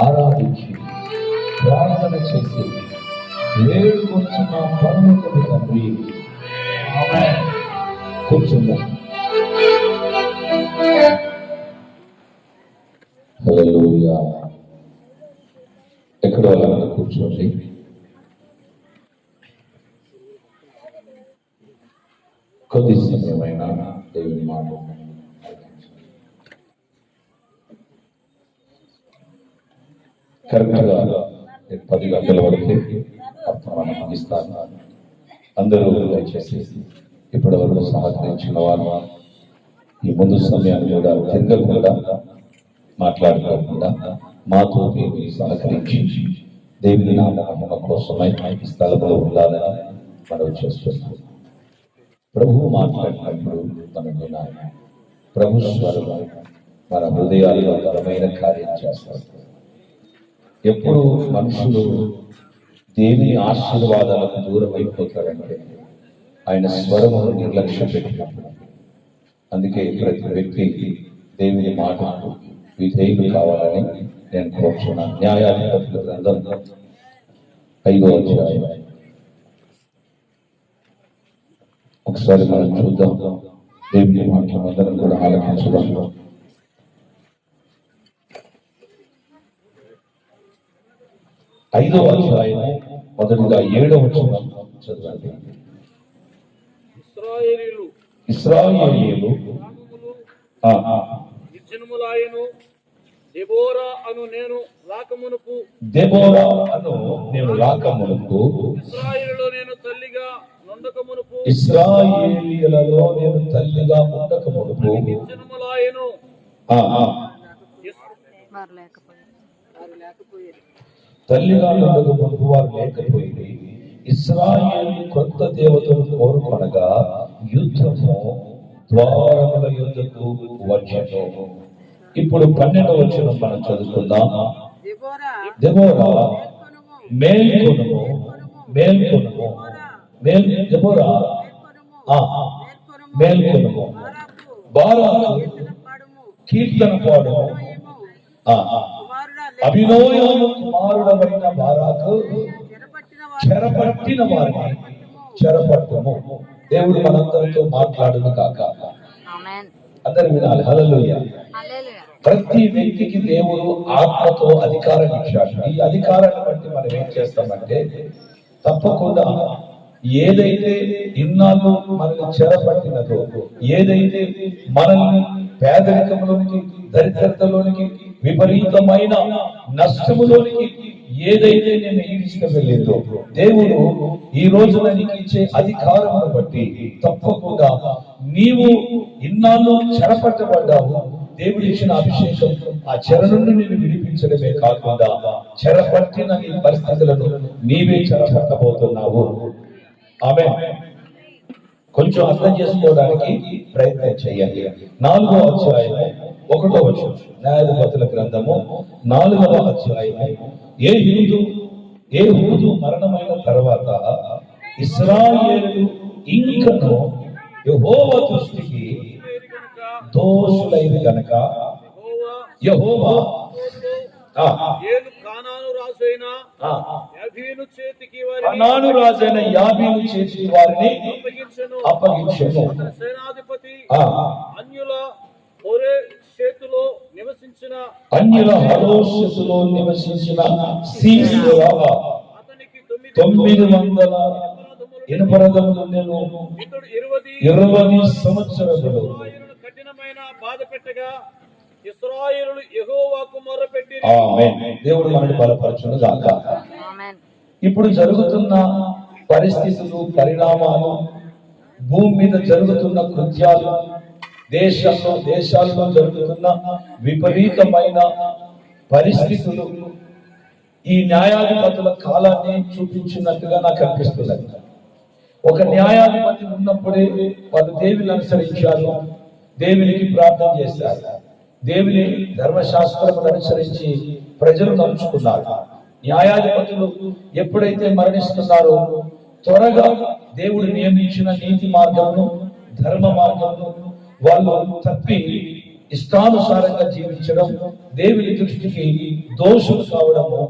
ఆరాధించి ప్రార్థన చేసి వేడుకొచ్చిన పరలోకపు తండ్రి కూర్చుందాం. హల్లెలూయా. ఎక్కడ వాళ్ళని కూర్చోండి. కొద్ది సమయమైనా దేవుని మాట కరెక్ట్గా 10 గంటల వరకు వర్తమానం ముగిస్తాను. అందరూ దయచేసి ఇప్పటి వరకు సహకరించిన వారు ఈ ముందు సమయాన్ని కూడా తిరగకుండా మాట్లాడుకోకుండా మాతో మీరు సహకరించి దేవుని నామమున కోసమై ఈ స్థలంలో ఉండాలని మనం చేస్తున్నాం. ప్రభువు మాట్లాడినప్పుడు మనం వినాలి. ప్రభు స్వరం మన హృదయాల్లో బలమైన కార్యం చేస్తారు. ఎప్పుడు మనుషులు దేవుని ఆశీర్వాదాలకు దూరం అయిపోతారంటే ఆయన స్వరమును నిర్లక్ష్యం పెట్టినప్పుడు. అందుకే ప్రతి వ్యక్తి దేవుని మాటకు విధేయులు కావాలని నేను కోరుచున్నాను. న్యాయాధిపతుల గ్రంథం 5వ అధ్యాయం ఒకసారి మనం చూద్దాం. దేవుని మాటలు అందరం కూడా ఆలకించుదాం. 5వ అధ్యాయం మొదటిగా 7వ వచనం చదవండి. ఇశ్రాయేలీయులు దెబోరా అను నేను రాకమునుపు ఇశ్రాయేలీయులలో నేను తల్లిగా ఉండకమునుపు తల్లిగా ఉండకమునుపు వారు లేకపోయింది. ఇశ్రాయేలు కొత్త దేవతను కోరుకొనగా యుద్ధము ద్వారముల యుద్ధకు వచ్చెను. ఇప్పుడు 12వ వచనం మనం చదువుకుందాం. దెబోరా మేల్కొనుము, మేల్కొనుము, దెబోరా మేల్కొనుము, బారాకు కీర్తన పాడుము, అభినోయము కుమారుడమైన బారాకు చెరపట్టిన వారిని చెరపట్టుము. దేవుడు మనందరితో మాట్లాడును కాక. అందరు వినాలి. హల్లెలూయా. ప్రతి వ్యక్తికి దేవుడు ఆత్మతో అధికారం ఇచ్చాడు. ఈ అధికారాన్ని బట్టి మనం ఏం చేస్తామంటే తప్పకుండా ఏదైతే ఇన్నాళ్ళు మనల్ని చెరపట్టినదో, ఏదైతే మనల్ని పేదరికంలోనికి, దరిద్రతలోనికి, విపరీతమైన నష్టములోనికి ఏదైతే నేను ఈడ్చుకెళ్ళిందో దేవుడు ఈ రోజున నీకు ఇచ్చే అధికారమును బట్టి తప్పకుండా నీవు ఇన్నాళ్ళు చెరపట్టబడ్డావు. దేవుడు ఇచ్చిన అభిషేకం ఆ చెర నుండి నేను విడిపించడమే కాకుండా చెరపట్టిన నీ పరిస్థితులను నీవే చెరపట్టబోతున్నావు. ఆమేన్. కొంచెం అర్థం చేసుకోవడానికి ప్రయత్నం చేయండి. 4వ అధ్యాయం 1వ వచనం, న్యాయాధిపతుల గ్రంథము 4వ అధ్యాయం. ఏహూదు మరణమైన తర్వాత ఇశ్రాయేలు ఇంకను యెహోవా దృష్టికి దోషులైన గనక యెహోవా కానాను రాజైన యాబీను చేతికి వారిని అప్పగించెను. సేనాధిపతి అన్యుల హరోషెతులో నివసించిన సీసెరా అతనికి 900 ఇనుపరథములుండెను. 20 సంవత్సరములు కఠినమైన బాధ పెట్టగా ఇశ్రాయేలులు యెహోవాకు మొర్రపెట్టిరి. ఆమేన్. దేవుడు మనల్ని బలపరచును గాక. ఆమేన్. ఇప్పుడు జరుగుతున్న పరిస్థితులు, పరిణామాలు, భూమి మీద జరుగుతున్న కృత్యాలు, దేశాల్లో జరుగుతున్న విపరీతమైన పరిస్థితులు ఈ న్యాయాధిపతుల కాలాన్ని చూపించినట్టుగా నాకు అనిపిస్తున్నది. ఒక న్యాయాధిపతి ఉన్నప్పుడే వాళ్ళు దేవుని అనుసరించారు, దేవునికి ప్రార్థన చేశారు, దేవుని ధర్మశాస్త్రమును అనుసరించి ప్రజలు నడుచుకున్నారు. న్యాయాధిపతులు ఎప్పుడైతే మరణిస్తున్నారో త్వరగా దేవుడు నియమించిన నీతి మార్గమును, ధర్మ మార్గమును వాళ్ళు తప్పి ఇష్టానుసారంగా జీవించడం, దేవుని దృష్టికి దోషులు కావడము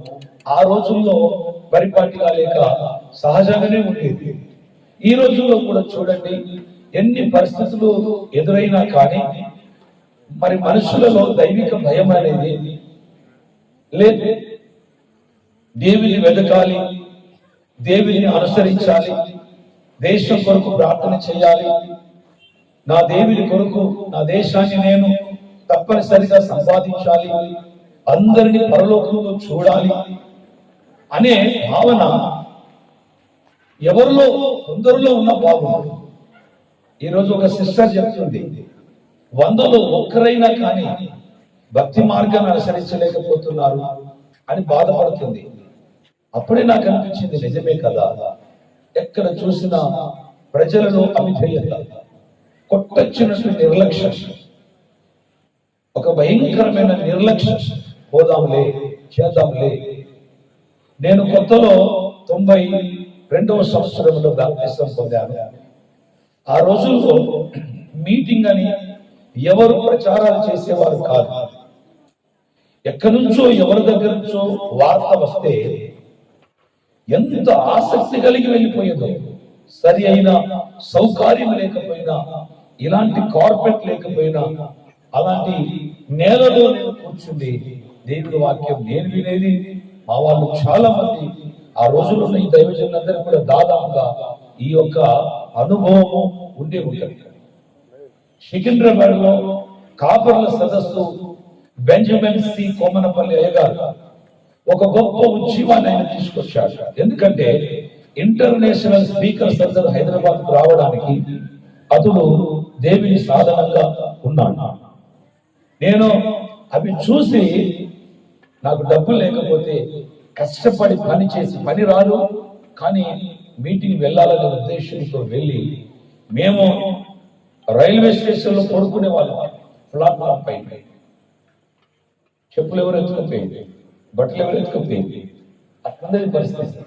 ఆ రోజుల్లో పరిపాటిగా లేక సహజంగానే ఉండేది. ఈ రోజుల్లో కూడా చూడండి, ఎన్ని పరిస్థితులు ఎదురైనా కానీ మరి మనుషులలో దైవిక భయం అనేది లేదు. దేవుని వెతకాలి, దేవుని అనుసరించాలి, దేశం కొరకు ప్రార్థన చేయాలి, నా దేవుని కొరకు నా దేశాన్ని నేను తప్పనిసరిగా సంపాదించాలి, అందరినీ పరలోకంలో చూడాలి అనే భావన ఎవరిలో కొందరిలో ఉన్న బాగుంది. ఈరోజు ఒక సిస్టర్ చెప్తుంది, 100లో ఒక్కరైనా కానీ భక్తి మార్గాన్ని అనుసరించలేకపోతున్నారు అని బాధపడుతుంది. అప్పుడే నాకు అనిపించింది, నిజమే కదా, ఎక్కడ చూసినా ప్రజలలో అవిధేయత, కొట్టొచ్చినట్టు నిర్లక్ష్యం, ఒక భయంకరమైన నిర్లక్ష్యం. పోదాంలే, చేద్దాంలే. నేను కొత్తలో 92వ సంవత్సరంలో బాప్తిసం పొందాను. ఆ రోజుల్లో మీటింగ్ అని ఎవరు ప్రచారాలు చేసేవారు కాదు. ఎక్కడి నుంచో ఎవరి దగ్గర నుంచో వార్త వస్తే ఎంత ఆసక్తి కలిగి వెళ్ళిపోయేదో. సరి అయిన సౌకర్యం లేకపోయినా, ఇలాంటి కార్పెట్ లేకపోయినా, అలాంటి నేలలో నేను కూర్చుంది దేవుడి వాక్యం నేను వినేది. మా వాళ్ళు చాలా మంది ఆ రోజుల్లో ఈ దైవజనులందరూ కూడా దాదాపుగా ఈ యొక్క అనుభవం ఉండే ఉంటుంది. సికింద్రాబాద్ లో కాపర్ల సదస్సు బెంజమిన్ సి కోమనపల్లి అయ్యగారు ఒక గొప్ప ఉద్యమాన్ని ఆయన తీసుకొచ్చాడు. ఎందుకంటే ఇంటర్నేషనల్ స్పీకర్స్ అందరూ హైదరాబాద్ రావడానికి అతడు దేవుని సాధనంగా ఉన్నాడు. నేను అవి చూసి, నాకు డబ్బులు లేకపోతే కష్టపడి పని చేసి, పని రాదు కానీ మీటింగ్ వెళ్ళాలనే ఉద్దేశంతో వెళ్ళి, మేము రైల్వే స్టేషన్ లో పడుకునే వాళ్ళం. ప్లాట్ఫామ్ పైన చెప్పులు ఎవరు ఎత్తుకుపోయింది, బట్టలు ఎవరు ఎత్తుకుపోయింది, అట్లందరి పరిస్థితి.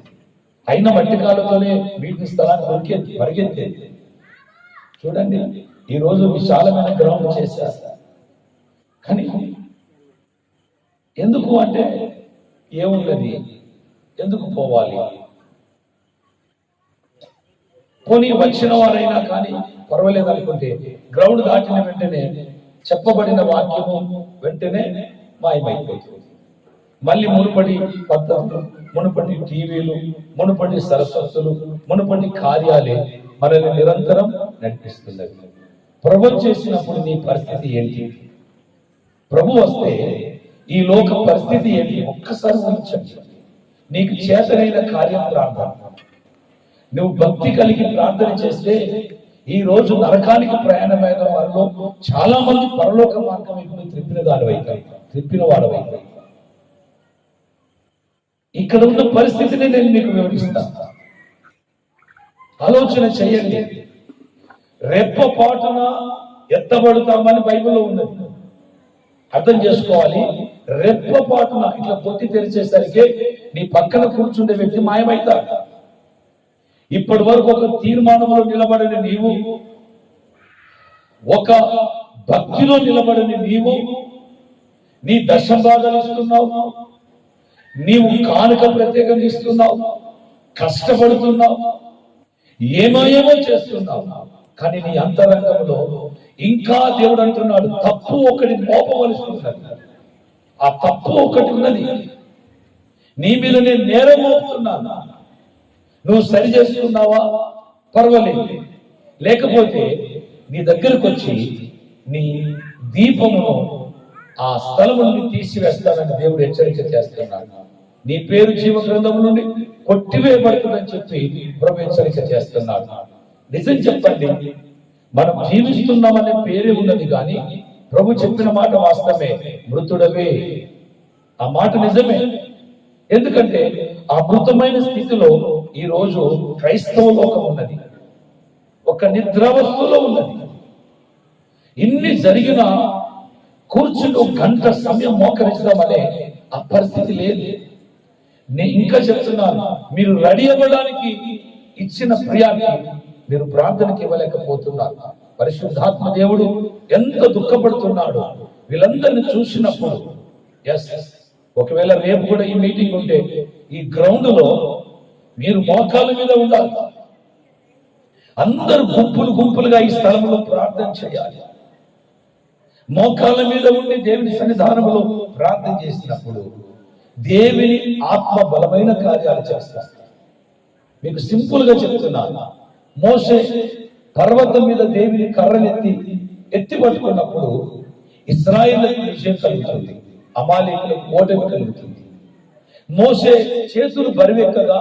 అయిన మట్టి కాలంలోనే మీటింగ్ స్థలాన్ని పరిగెత్తేది. చూడండి, ఈ రోజు విశాలమైన గ్రౌండ్ చేశారు. కానీ ఎందుకు అంటే ఏమున్నది, ఎందుకు పోవాలి? పోనీ వచ్చిన వారైనా కానీ పర్వాలేదు అనుకుంటే, గ్రౌండ్ దాటిన వెంటనే చెప్పబడిన వాక్యము వెంటనే మాయమైపోతుంది. మళ్ళీ మునుపడి పద్ధతులు, మునుపటి టీవీలు, మునుపటి సరస్వతులు, మునుపటి కార్యాలే మనల్ని నిరంతరం నడిపిస్తున్నది. ప్రభు చేసినప్పుడు నీ పరిస్థితి ఏంటి? ప్రభు వస్తే ఈ లోక పరిస్థితి ఏంటి? ఒక్కసారి ఊహించండి. నీకు చేతనైన కార్యం ప్రార్థన. నువ్వు భక్తి కలిగి ప్రార్థన చేస్తే ఈ రోజు నరకానికి ప్రయాణమైన వారిలో చాలా మంది పరలోక మార్గం ఇప్పుడు త్రిప్పిన వాడవైతాయి. ఇక్కడ ఉన్న పరిస్థితిని నేను మీకు వివరిస్తాను. ఆలోచన చేయండి. రెప్పపాటున ఎత్తబడతామని బైబిల్లో ఉన్నది. అర్థం చేసుకోవాలి. రెప్పపాటున ఇట్లా పొట్టి తెరిచేసరికి నీ పక్కన కూర్చుండే వ్యక్తి మాయమైతాడు. ఇప్పటి వరకు ఒక తీర్మానంలో నిలబడని నీవు, ఒక భక్తిలో నిలబడని నీవు, నీ దశభాగాలు ఇస్తున్నావు, నీవు కానుక ప్రత్యేకంగా ఇస్తున్నావు, కష్టపడుతున్నావు, ఏమో చేస్తున్నావు. కానీ నీ అంతరంగంలో ఇంకా దేవుడు అంటున్నాడు, తప్పు ఒకటి మోపవలసి ఉన్నది. ఆ తప్పు ఒకటి ఉన్నది. నీ మీద నేను నేరం మోపుతున్నాను. నువ్వు సరి చేస్తున్నావా? పర్వాలేదు. లేకపోతే నీ దగ్గరకు వచ్చి నీ దీపమును ఆ స్థలము నుండి తీసివేస్తానని దేవుడు హెచ్చరిక చేస్తున్నాడు. నీ పేరు జీవ గ్రంథము నుండి కొట్టివేయబడుతుందని చెప్పి ప్రభు హెచ్చరిక చేస్తున్నాడు. నిజం చెప్పండి, మనం జీవిస్తున్నామనే పేరే ఉన్నది కానీ ప్రభు చెప్పిన మాట వాస్తవమే. మృతుడవే, ఆ మాట నిజమే. ఎందుకంటే ఆ మృతమైన స్థితిలో ఈ రోజు క్రైస్తవ లోకం ఉన్నది, ఒక నిద్రావస్థలో ఉన్నది. ఇన్ని జరిగినా కూర్చుని ఒక గంట సమయం మోకరించడమనే ఆ పరిస్థితి లేదు. నేను ఇంకా చెప్తున్నాను, మీరు రెడీ అవ్వడానికి ఇచ్చిన ప్రియారిటీ మీరు ప్రార్థనకి ఇవ్వలేకపోతున్నారు. పరిశుద్ధాత్మ దేవుడు ఎంత దుఃఖపడుతున్నాడు వీళ్ళందరిని చూసినప్పుడు. ఒకవేళ రేపు కూడా ఈ మీటింగ్ ఉంటే ఈ గ్రౌండ్ లో మీరు మోకాళ్ళ మీద ఉండాలి. అందరూ గుంపులు గుంపులుగా ఈ స్థలంలో ప్రార్థన చేయాలి. మోకాళ్ళ మీద ఉండి దేవుని సన్నిధానంలో ప్రార్థన చేసినప్పుడు దేవుని ఆత్మ బలమైన కార్యాలు చేస్తారు. మీకు సింపుల్ గా చెప్తున్నాను. మోషే పర్వతం మీద దేవుని కర్రనెత్తి ఎత్తి పట్టుకున్నప్పుడు ఇశ్రాయేలులకు విజయం కలుగుతుంది, అమాలేకులకు ఓటమి కలుగుతుంది. మోషే చేతులు బరివెక్కగా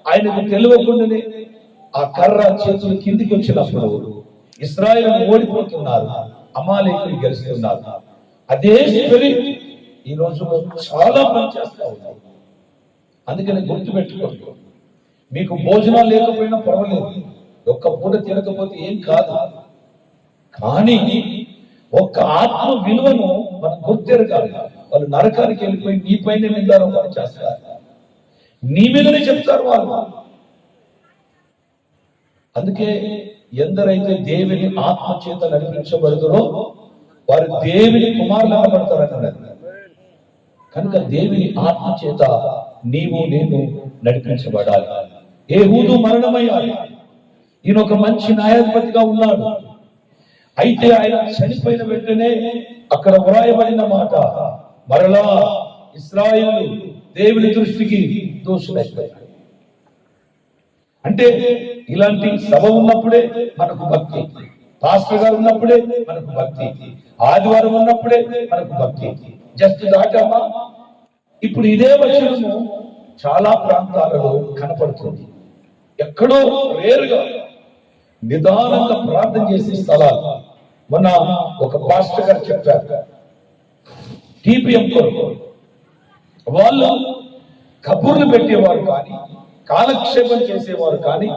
ఆయనకు తెలియకుండానే ఆ కర్ర చేతులు కిందికి వచ్చినప్పుడు ఇశ్రాయేలు ఓడిపోతున్నారు, అమాలేకులు గెలుస్తున్నారు. అదే స్పిరిట్ ఈ రోజు చాలా పనిచేస్తా ఉంది. అందుకని గుర్తుపెట్టుకోండి, మీకు భోజనాలు లేకపోయినా పర్వాలేదు, ఒక్క పూట తినకపోతే ఏం కాదు. కానీ ఒక్క ఆత్మ విలువను మనం గుర్తెరగాలి. వాళ్ళు నరకానికి వెళ్ళిపోయి నీ పైన నిందారోపణ చేస్తారు, నీ మీదనే చెప్తారు వాళ్ళు. అందుకే ఎందరైతే దేవుని ఆత్మ చేత నడిపించబడుతారో వారు దేవుని కుమారులు అనబడతారన్నారు. కనుక దేవుని ఆత్మ చేత నీవు నేను నడిపించబడాలి. ఏహూదు మరణమయ్యాలి. ఈయన ఒక మంచి న్యాయాధిపతిగా ఉన్నాడు. అయితే ఆయన చనిపోయిన వెంటనే అక్కడ వ్రాయబడిన మాట, మరలా ఇశ్రాయేలు దేవుని దృష్టికి దోషులైపోయారు. అంటే ఇలాంటి సభ ఉన్నప్పుడే మనకు భక్తి, పాస్టర్ గారు ఉన్నప్పుడే మనకు భక్తి, ఆదివారం ఉన్నప్పుడే మనకు భక్తి. జస్ట్ దాటామా? ఇప్పుడు ఇదే వచనము చాలా ప్రాంతాలలో కనపడుతుంది. ఎక్కడో రేరుగా నిదానంగా ప్రార్థన చేసే స్థలాలు. మొన్న ఒక పాస్టర్ గారు చెప్పారు, టీపీఎం కొరకు వాళ్ళు కబుర్లు పెట్టేవారు కానీ కాలక్షేపం చేసేవారు కానీ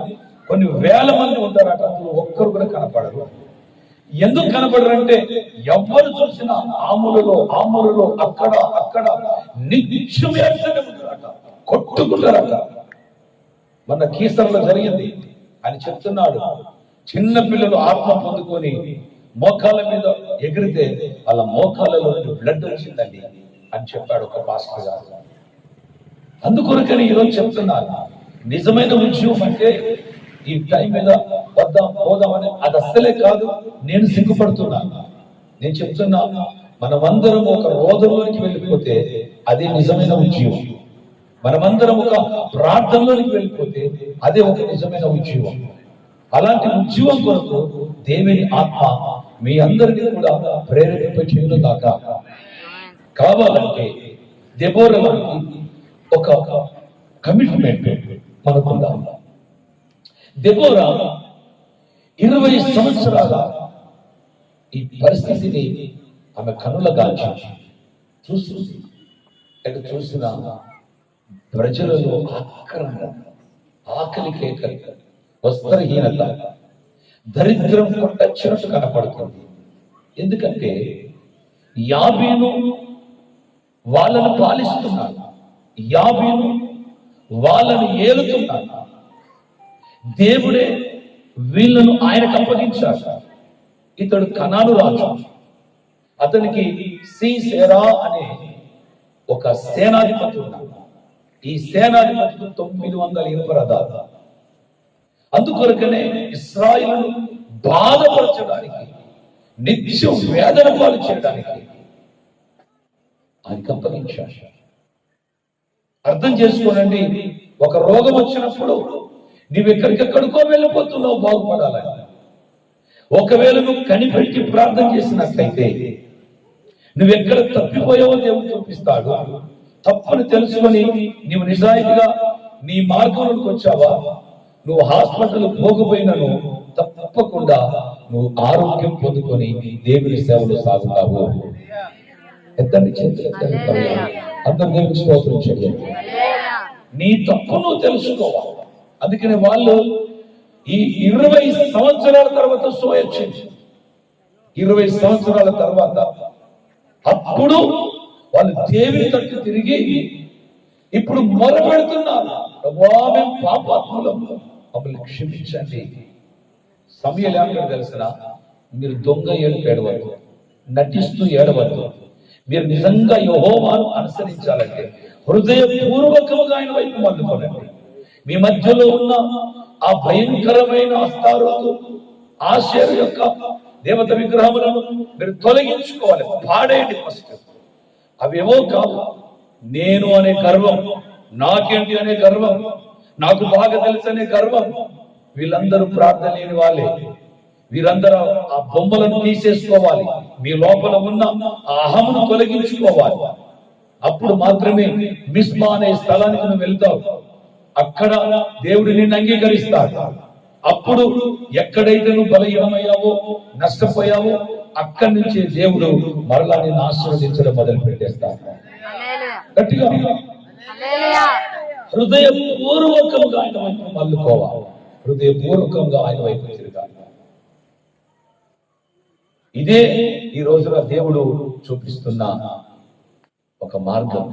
కొన్ని వేల మంది ఉంటారట, అందులో ఒక్కరు కూడా కనపడరు. ఎందుకు కనపడరంటే ఎవరు చూసినా ఆములలో అక్కడ నిత్యం ఉంటారట, కొట్టుకుంటారట. మన కీసర్లో జరిగింది అని చెప్తున్నాడు. చిన్న పిల్లలు ఆత్మ పొందుకొని మోకాళ్ళ మీద ఎగిరితే వాళ్ళ మోకాళ్ళలో బ్లడ్ వచ్చిందండి అని చెప్పాడు ఒక పాస్టర్ గారు. అందుకొరకని ఈరోజు చెప్తున్నాను, నిజమైన ఉద్యమం అంటే ఈ టైం మీద పోదామని అది అస్సలే కాదు. నేను సిగ్గుపడుతున్నాను. నేను చెప్తున్నా, మనమందరం ఒక రోధంలోనికి వెళ్ళిపోతే అదే నిజమైన ఉద్యమం. మనమందరం ఒక ప్రార్థనలోనికి వెళ్ళిపోతే అదే ఒక నిజమైన ఉద్యమం. అలాంటి ఉద్యమం కొరకు దేవుని ఆత్మ మీ అందరినీ కూడా ప్రేరేపించేను గాక. కావాలంటే దెబోరా లాంటి ఒక కమిట్మెంట్ మనకుందాం. దెబోరా 20 సంవత్సరాల ఈ పరిస్థితిని ఆమె కనులగాల్చి చూస్తుంది. ఎక్కడ చూసిన ప్రజలలో ఆక్రమణ, ఆకలి కేకలు, వస్త్రహీనత, దరిద్రం కొట్టచ్చినట్టు కనపడుతుంది. ఎందుకంటే యాబీను వాళ్ళను పాలిస్తున్నాడు, యాబీను వాళ్ళను ఏలుతున్నాడు. దేవుడే వీళ్ళను ఆయనకు అప్పగించాడు. ఇతడు కనాను రాజు. అతనికి సీసెరా అనే ఒక సేనాధిపతి ఉన్నాడు. ఈ సేనాధిపతికి 900 ఇనుప రథాలు. అందుకొరకనే ఇశ్రాయేలును బాధపరచడానికి, నిత్యం వేదన పాలు చేయడానికి ఆయనకు అప్పగించాడు. అర్థం చేసుకోనండి, ఒక రోగం వచ్చినప్పుడు నువ్వు ఎక్కడికెక్కడికో వెళ్ళిపోతున్నావు బాగుపడాలని. ఒకవేళ నువ్వు కనిపెట్టి ప్రార్థన చేసినట్లయితే నువ్వెక్కడ తప్పిపోయావో దేవుడు చూపిస్తాడు. తప్పని తెలుసుకొని నీవు నిజాయితీగా నీ మార్గంలోకి వచ్చావా, నువ్వు హాస్పిటల్ పోకపోయినను తప్పకుండా నువ్వు ఆరోగ్యం పొందుకొని దేవుని సేవలు సాగుతావు. ఎత్తండి చేతులు, అందరూ దేవుని స్తోత్రం చేయండి. నీ తప్పు నువ్వు తెలుసుకోవాలి. అందుకని వాళ్ళు ఈ 20 సంవత్సరాల తర్వాత సోయొచ్చింది. 20 సంవత్సరాల తర్వాత అప్పుడు వాళ్ళు దేవుని తట్టు తిరిగి ఇప్పుడు మొరపెడుతున్నారు, ప్రభువా మేము పాపాత్ములం, మమ్మల్ని క్షమించండి. సమయలు ఏమంటారు తెలిసిన, మీరు దొంగ ఏడుపు ఏడవద్దు, నటిస్తూ ఏడవద్దు. మీరు నిజంగా యెహోవాను అనుసరించాలంటే హృదయపూర్వకముగా ఆయన వైపు మళ్ళుకోనండి. మీ మధ్యలో ఉన్న ఆ భయంకరమైన అస్తారోతు, ఆషేరు యొక్క దేవత విగ్రహములను మీరు తొలగించుకోవాలి, పాడేయండి ఫస్ట్. అవేవో కావు. నేను అనే గర్వం, నాకేంటి అనే గర్వం, నాకు బాగా తెలుసు అనే గర్వం, వీళ్ళందరూ ప్రార్థన లేని వాళ్ళే. వీరందరూ ఆ బొమ్మలను తీసేసుకోవాలి. మీ లోపల ఉన్న ఆ అహమును తొలగించుకోవాలి. అప్పుడు మాత్రమే మిస్మా అనే స్థలానికి నువ్వు వెళ్తావు. అక్కడ దేవుడు నిన్ను అంగీకరిస్తాడు. అప్పుడు ఎక్కడైతే నువ్వు బలహీనమయ్యావో, నష్టపోయావో, అక్కడి నుంచి దేవుడు మరలా నిన్ను ఆశీర్వదించడం మొదలు పెట్టేస్తాడు. గట్టిగా హృదయపూర్వకంగా ఆయన వైపు మళ్ళుకోవాలి, హృదయపూర్వకంగా ఆయన వైపు తిరగాలి. ఇదే ఈ రోజున దేవుడు చూపిస్తున్న ఒక మార్గం.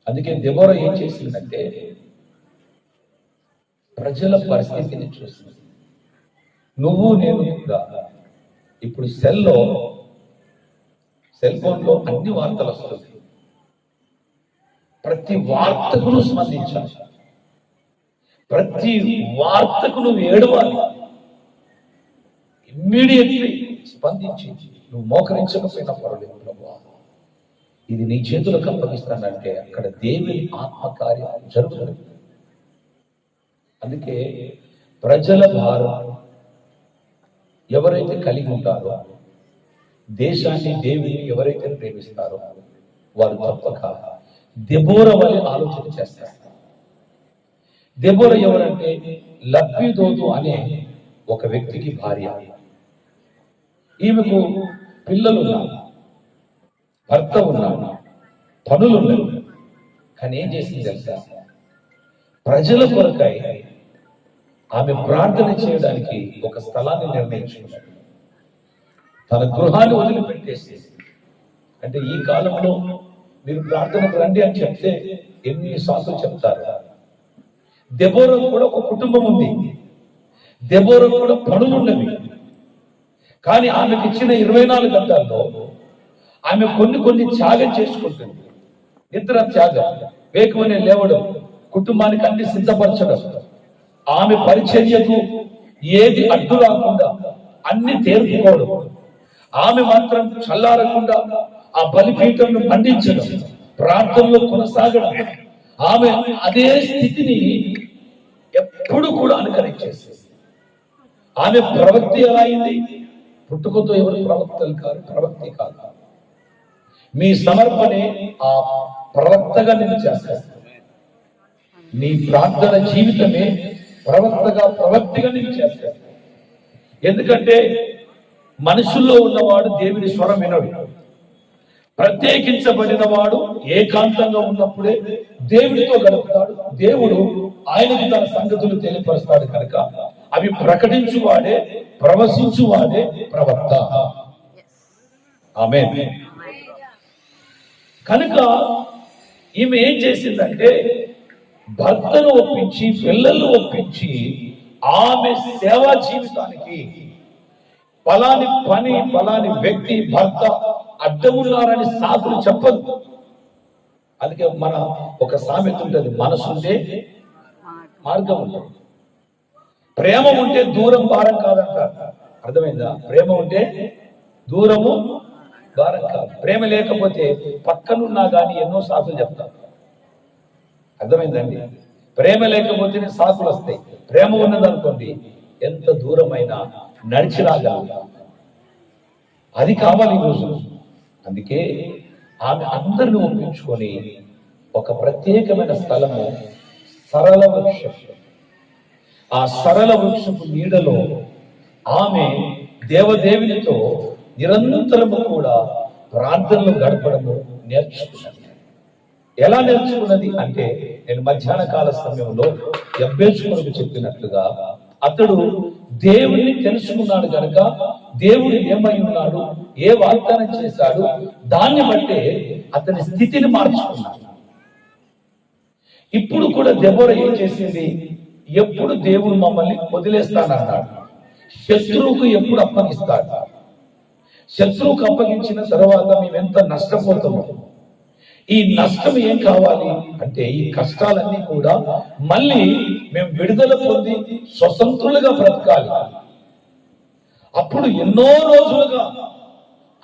అందుకే దెబోరా ఏం చేసిందంటే ప్రజల పరిస్థితిని చూసింది. నువ్వు నేను కూడా ఇప్పుడు సెల్ ఫోన్లో అన్ని వార్తలు వస్తుంది. ప్రతి వార్తకు నువ్వు స్పందించాలి, ప్రతి వార్తకు నువ్వు ఏడవాలి. ఇమ్మీడియట్లీ స్పందించి నువ్వు మోకరించకపోయినా పర్వాలేదు, ప్రభువా ఇది నీ చేతులకు అప్పగిస్తానంటే అక్కడ దేవుని ఆత్మకార్యం జరుగుతుంది. అందుకే ప్రజల భారం ఎవరైతే కలిగి ఉంటారో, దేశాన్ని దేవుని ఎవరైతే ప్రేమిస్తారో వారు తప్పక దెబోరా వలె ఆలోచన చేస్తారు. దెబోరా ఎవరంటే లబ్బిదోతు అనే ఒక వ్యక్తికి భార్య. ఈమెకు పిల్లలు ఉన్నారు, భర్త ఉన్నాడు, పనులు ఉన్నాయి. కానీ ఏం చేసింది తెలుసా? ప్రజల కొరకై ఆమె ప్రార్థన చేయడానికి ఒక స్థలాన్ని నిర్ణయించుకున్నాడు. తన గృహాన్ని వదిలిపెట్టేసి, అంటే ఈ కాలంలో మీరు ప్రార్థనకు రండి అని చెప్తే ఎన్ని సాకులు చెప్తారు. దెబోరా కూడా ఒక కుటుంబం ఉంది, దెబోరా కూడా పనులున్నవి. కానీ ఆమెకు ఇచ్చిన 24 గంటల్లో ఆమె కొన్ని త్యాగం చేసుకుంటుంది. నిద్ర త్యాగం, వేకువనే లేవడం, కుటుంబానికి అన్ని సిద్ధపరచడం, ఆమె పరిచర్యకు ఏది అడ్డు రాకుండా అన్ని తేరుకోవడం, ఆమె మాత్రం చల్లారకుండా ఆ బలిపీఠంను పండించడం, ప్రార్థనలో కొనసాగడం, ఆమె అదే స్థితిని ఎప్పుడు కూడా అనుకరించేసేది. ఆమె ప్రవక్తి ఎలా అయింది? పుట్టుకతో ఎవరు ప్రవక్తలు కాదు, ప్రవక్తి కాదు. మీ సమర్పణే ఆ ప్రవక్తగా నేను చేస్తాను. నీ ప్రార్థన జీవితమే ప్రవక్తిగా నేను చేస్తాను. ఎందుకంటే మనుషుల్లో ఉన్నవాడు దేవుని స్వరం వినడు. ప్రత్యేకించబడిన వాడు ఏకాంతంగా ఉన్నప్పుడే దేవుడితో గడుపుతాడు. దేవుడు ఆయనకు తన సంగతులు తెలియపరుస్తాడు కనుక అవి ప్రకటించువాడే, ప్రవశించువాడే ప్రవక్త. ఆమేన్. కనుక ఈమె ఏం చేసిందంటే భర్తను ఒప్పించి, పిల్లలను ఒప్పించి, ఆమె సేవా జీవితానికి ఫలాని పని, ఫలాని వ్యక్తి, భర్త అడ్డమున్నారని సాకులు చెప్పదు. అందుకే మన ఒక సామెత ఉంటుంది, మనసుంటే మార్గం ఉంటుంది. ప్రేమ ఉంటే దూరం భారం కాదంటారు. అర్థమైందా? ప్రేమ ఉంటే దూరము భారం కాదు. ప్రేమ లేకపోతే పక్కనున్నా కానీ ఎన్నో సాకులు చెప్తాం. అర్థమైందండి? ప్రేమ లేకపోతేనే సాకులు వస్తాయి. ప్రేమ ఉన్నదనుకోండి ఎంత దూరమైనా నడిచి రాగలుగుతాం. అది కావాలి ఈరోజు. అందుకే ఆమె అందరిని ఒప్పించుకొని ఒక ప్రత్యేకమైన స్థలము సరళ వృక్షం, ఆ సరళ వృక్షపు నీడలో ఆమె దేవదేవునితో నిరంతరము కూడా ప్రార్థనలు గడపడము నేర్చుకున్నది. ఎలా నేర్చుకున్నది అంటే, నేను మధ్యాహ్న కాల సమయంలో యబ్బేసుకు చెప్పినట్లుగా అతడు దేవుణ్ణి తెలుసుకున్నాడు కనుక దేవుడు ఏమై ఉన్నాడు, ఏ వాగ్దానం చేశాడు, దాన్ని బట్టే అతని స్థితిని మార్చుకున్నాడు. ఇప్పుడు కూడా దెబోరా ఏం చేసింది? ఎప్పుడు దేవుడు మమ్మల్ని వదిలేస్తానన్నాడు, శత్రువుకు ఎప్పుడు అప్పగిస్తాడు. శత్రువుకు అప్పగించిన తర్వాత మేము ఎంత నష్టపోతామో, ఈ నష్టం ఏం కావాలి అంటే ఈ కష్టాలన్నీ కూడా మళ్ళీ మేము విడుదల పొంది స్వతంత్రులుగా బ్రతకాలి. అప్పుడు ఎన్నో రోజులుగా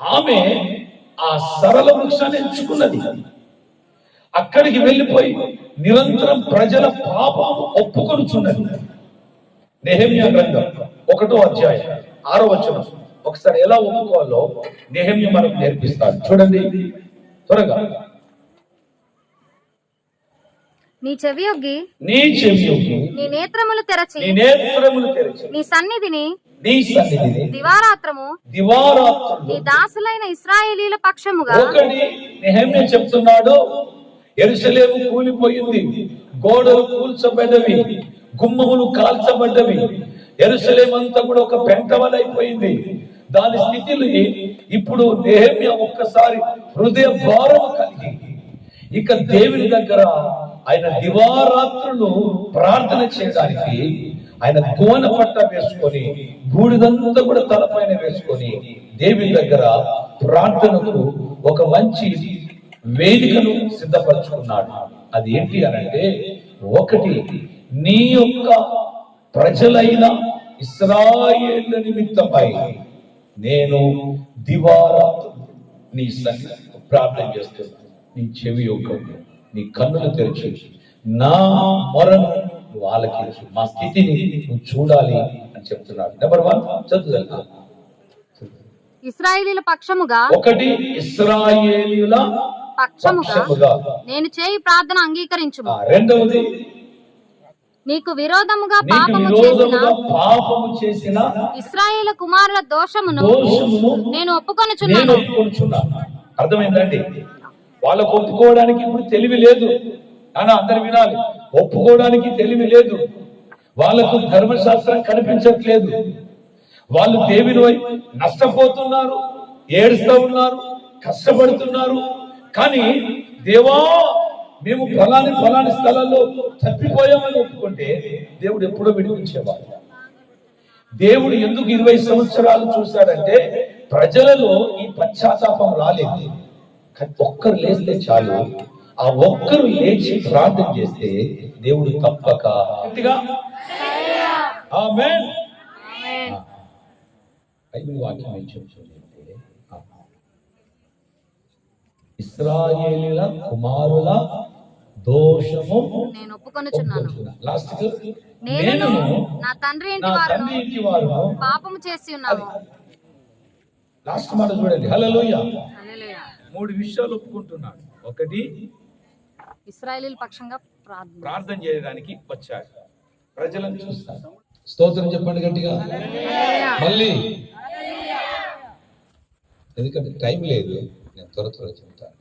ఆమె ఆ సరళ వృక్షాన్ని ఎంచుకున్నది. అక్కడికి వెళ్ళిపోయి నిరంతరం ప్రజల పాపము ఒప్పుకొనుచున్నది. నెహెమ్యా గ్రంథం 1వ అధ్యాయం 6వ వచనం. ఒకసారి ఎలా ఒప్పుకోవాలో నెహెమ్యా మనకు నేర్పిస్తాడు. చూడండి త్వరగా. నీ చెవియొగ్గి నీ చెవియొగ్గి నీ నేత్రములు తెరచి నీ సన్నిధిని దివారాత్రము నీ దాసులైన ఇశ్రాయేలీల పక్షముగా. ఒకటి నెహెమ్యా చెప్తున్నాడు, యెరూషలేము కూలిపోయింది, గోడలు కూల్చబడ్డవి, గుమ్మములు కాల్చబడ్డవి, యెరూషలేము అంతా కూడా ఒక పెంటవలైపోయింది. దాని స్థితిని ఇప్పుడు నెహెమ్యా ఒక్కసారి హృదయ భారం కలిగి ఇక దేవుని దగ్గర ఆయన దివారాత్రులు ప్రార్థన చేయడానికి ఆయన గోనె పట్ట వేసుకొని బూడిదంతా కూడా తలపైన వేసుకొని దేవుని దగ్గర ప్రార్థనకు ఒక మంచి వేదికను సిద్ధపరచుకున్నాడు. అది ఏంటి అనంటే, ఒకటి నీ యొక్క ప్రజలైన ఇశ్రాయేలు నిమిత్తమై నేను దివారాత్రులు నీ సన్నిధిలో ప్రార్థన చేస్తున్నాను. నీ చెవి యొక్క నీ కన్నులు తెరిచి నా మొరను నువ్వు ఆలకించు, మా స్థితిని నువ్వు చూడాలి అని చెప్తున్నాడు. నెంబర్ 1 చదువుదా. ఇశ్రాయేలీల పక్షముగా. ఒకటి ఇశ్రాయేలీయుల పక్షముగా నేను చేయి ప్రార్థన అంగీకరించు. రెండవది నీకు విరోధముగా పాపము చేసిన ఇశ్రాయేలు కుమారుల దోషమును నేను ఒప్పుకొనుచున్నాను. అర్థమైందండి? వాళ్ళకు ఒప్పుకోవడానికి ఇప్పుడు తెలివి లేదు అని అందరు వినాలి. ఒప్పుకోవడానికి తెలివి లేదు. వాళ్ళకు ధర్మశాస్త్రం కనిపించట్లేదు. వాళ్ళు దేవుని వైపు నష్టపోతున్నారు, ఏడుస్తూ ఉన్నారు, కష్టపడుతున్నారు. కానీ దేవా మేము ఫలాని స్థలాల్లో తప్పిపోయామని ఒప్పుకుంటే దేవుడు ఎప్పుడో విడిపించేవాడు. దేవుడు ఎందుకు 20 సంవత్సరాలు చూశాడంటే ప్రజలలో ఈ పశ్చాత్తాపం రాలేదు. ఒక్కరు లేస్తే చాలు, ఆ ఒక్కరు లేచి ప్రార్థన చేస్తే దేవుడు తప్పక ఆమేన్. బైబిల్ వాక్యం ఏం చెప్తుందంటే, ఇశ్రాయేలీల కుమారుల దోషము నేను ఒప్పుకొనుచున్నాను. లాస్ట్ నేను నా తండ్రి ఇంటి వారు పాపము చేసి ఉన్నాము. లాస్ట్ మాట చూడండి. హల్లెలూయా. హల్లెలూయా. 3 విషయాలు ఒప్పుకుంటున్నాడు. ఒకటి, ఇశ్రాయేలీల పక్షంగా ప్రార్థన చేయడానికి వచ్చాడు. ప్రజలను చూస్తాడు. స్తోత్రం చెప్పండి గట్టిగా. మళ్ళీ ఎందుకంటే టైం లేదు, నేను త్వర చెప్తాను.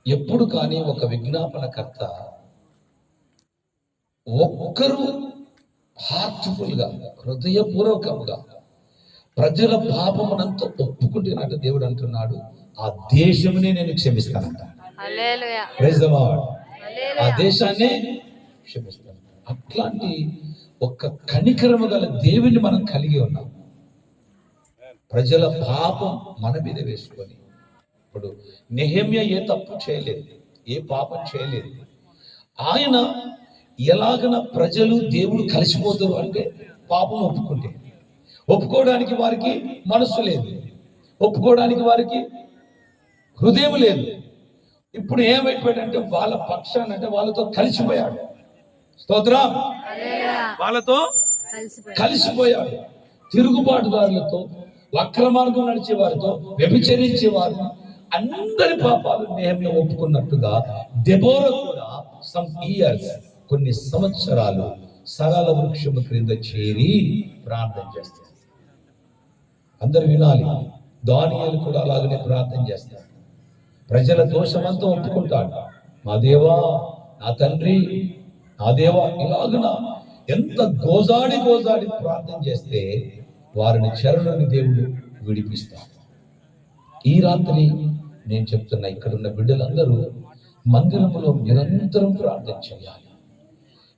ఎప్పుడు కానీ ఒక విజ్ఞాపనకర్త ఒక్కరు హార్ట్ఫుల్ గా హృదయపూర్వకంగా ప్రజల పాపమునంతా ఒప్పుకుంటున్నట్టు దేవుడు అంటున్నాడు, ఆ దేశమునే నేను క్షమిస్తానంట. Praise the lord. ఆ దేశాన్ని క్షమిస్తాను. అట్లాంటి ఒక కనికరము గల దేవుని మనం కలిగి ఉన్నాం. ప్రజల పాపం మన మీద వేసుకొని, ఇప్పుడు నెహెమ్యా ఏ తప్పు చేయలేదు, ఏ పాపం చేయలేదు. ఆయన ఎలాగన ప్రజలు దేవుడు కలిసిపోతారు అంటే పాపం ఒప్పుకోవడానికి వారికి మనస్సు లేదు, ఒప్పుకోవడానికి వారికి హృదయం లేదు. ఇప్పుడు ఏమైపోయాడంటే వాళ్ళ పక్షాన్ని అంటే వాళ్ళతో కలిసిపోయాడు. స్తోత్రం. వాళ్ళతో కలిసిపోయాడు. తిరుగుబాటుదారులతో, వక్ర మార్గం నడిచే వారితో, వ్యభిచరించే వారు, అందరి పాపాలు నెహెమ్యా ఒప్పుకున్నట్టుగా దెబోరా కూడా కొన్ని సంవత్సరాలు సరళ వృక్షము క్రింద చేరి ప్రార్థన చేస్తారు. అందరు వినాలి. దానియేలు కూడా అలాగనే ప్రార్థన చేస్తాడు. ప్రజల దోషమంతా ఒప్పుకుంటాడు. మా దేవా, నా తండ్రి, నా దేవా, ఇలాగన ఎంత గోజాడి ప్రార్థన చేస్తే వారిని చెరలోని దేవుడు విడిపిస్తాడు. ఈ రాత్రి నేను చెప్తున్నా, ఇక్కడున్న బిడ్డలందరూ మందిరంలో నిరంతరం ప్రార్థన చేయాలి,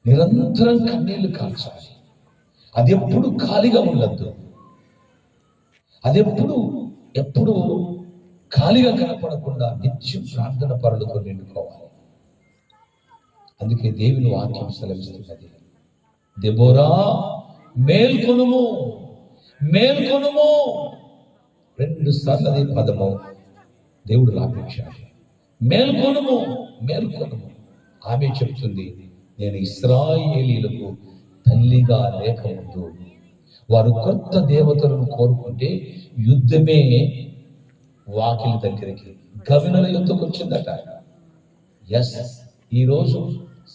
నిరంతరం కన్నీళ్లు కాల్చాలి. అది ఎప్పుడు ఖాళీగా ఉండద్దు. అది ఎప్పుడు ఖాళీగా కనపడకుండా నిత్యం ప్రార్థన పరులతో నిండుకోవాలి. అందుకే దేవుని వాక్యం సెలవిస్తున్నది, దెబోరా మేల్కొనుము, మేల్కొనుము. 2 సార్లు అదే పదము దేవుడు రాపించాడు. మేల్కొనుము, మేల్కొనుము. ఆమె చెప్తుంది, నేను ఇశ్రాయేలీయులకు తల్లిగా లేకముందు వారు కొత్త దేవతలను కోరుకుంటే యుద్ధమే వాకిలి దగ్గరికి, గవినుల యుద్ధకు వచ్చిందట. ఎస్, ఈరోజు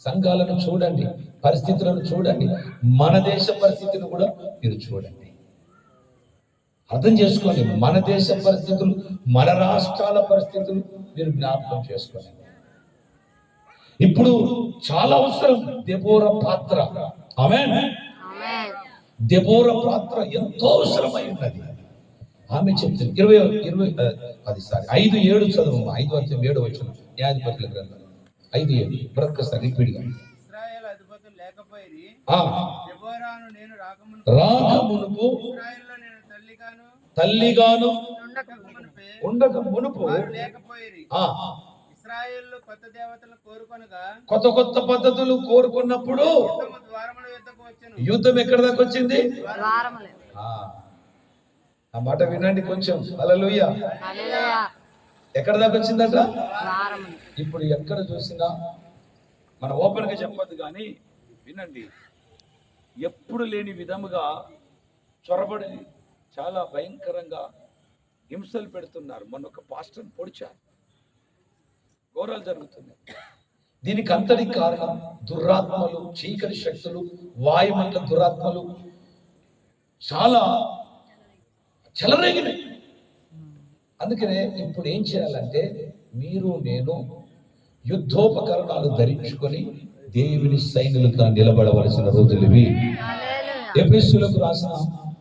సంఘాలను చూడండి, పరిస్థితులను చూడండి, మన దేశ పరిస్థితిని కూడా మీరు చూడండి. అర్థం చేసుకోండి, మన దేశ పరిస్థితులు, మన రాష్ట్రాల పరిస్థితులు మీరు జ్ఞాపకం చేసుకోండి. ఇప్పుడు చాలా అవసరం దెబోరా పాత్ర. ఆమేన్. దెబోరా పాత్ర ఎంతో అవసరమై ఉన్నది. ఆమె చెప్తుంది 5:7 చదువు, 5:7 వచ్చిన న్యాయాధిపతుల గ్రంథం 5:7 మరొకసారి రిపీట్గా. ఇశ్రాయేలు అధిపతులు లేకపోయిరి, ఆ దెబోరాను నేను రాకమునుపు ఇశ్రాయేలులో నేను తల్లిగాను ఉండక మునుపు వారు లేకపోయిరి. ఆ ఇశ్రాయేలు కొత్త దేవతలను కోరుకొనగా కొత్త పద్ధతులు కోరుకున్నప్పుడు యుద్ధము ద్వారముల యుద్ధకు వచ్చెను. యుద్ధం ఎక్కడి దాకా వచ్చింది? ద్వారములే. ఆ మాట వినండి కొంచెం. హల్లెలూయా. హల్లెలూయా. ఎక్కడి దాకా వచ్చిందట? ద్వారములే. ఇప్పుడు ఎక్కడ చూసినా మన ఓపెన్ గా చెప్పొద్దు కానీ వినండి, ఎప్పుడు లేని విధముగా చొరబడి చాలా భయంకరంగా హింసలు పెడుతున్నారు. మొన్న ఒక పాస్టర్ని పొడిచారు, ఘోరాలు జరుగుతున్నాయి. దీనికి అంతటి కారణం దురాత్మలు, చీకటి శక్తులు, వాయుమండల దురాత్మలు చాలా చెలరేగినాయి. అందుకనే ఇప్పుడు ఏం చేయాలంటే మీరు నేను యుద్ధోపకరణాలు ధరించుకొని దేవుని సైనికులుగా నిలబడవలసిన రోజులు ఇవి. ఎఫెసీయులకు రాసిన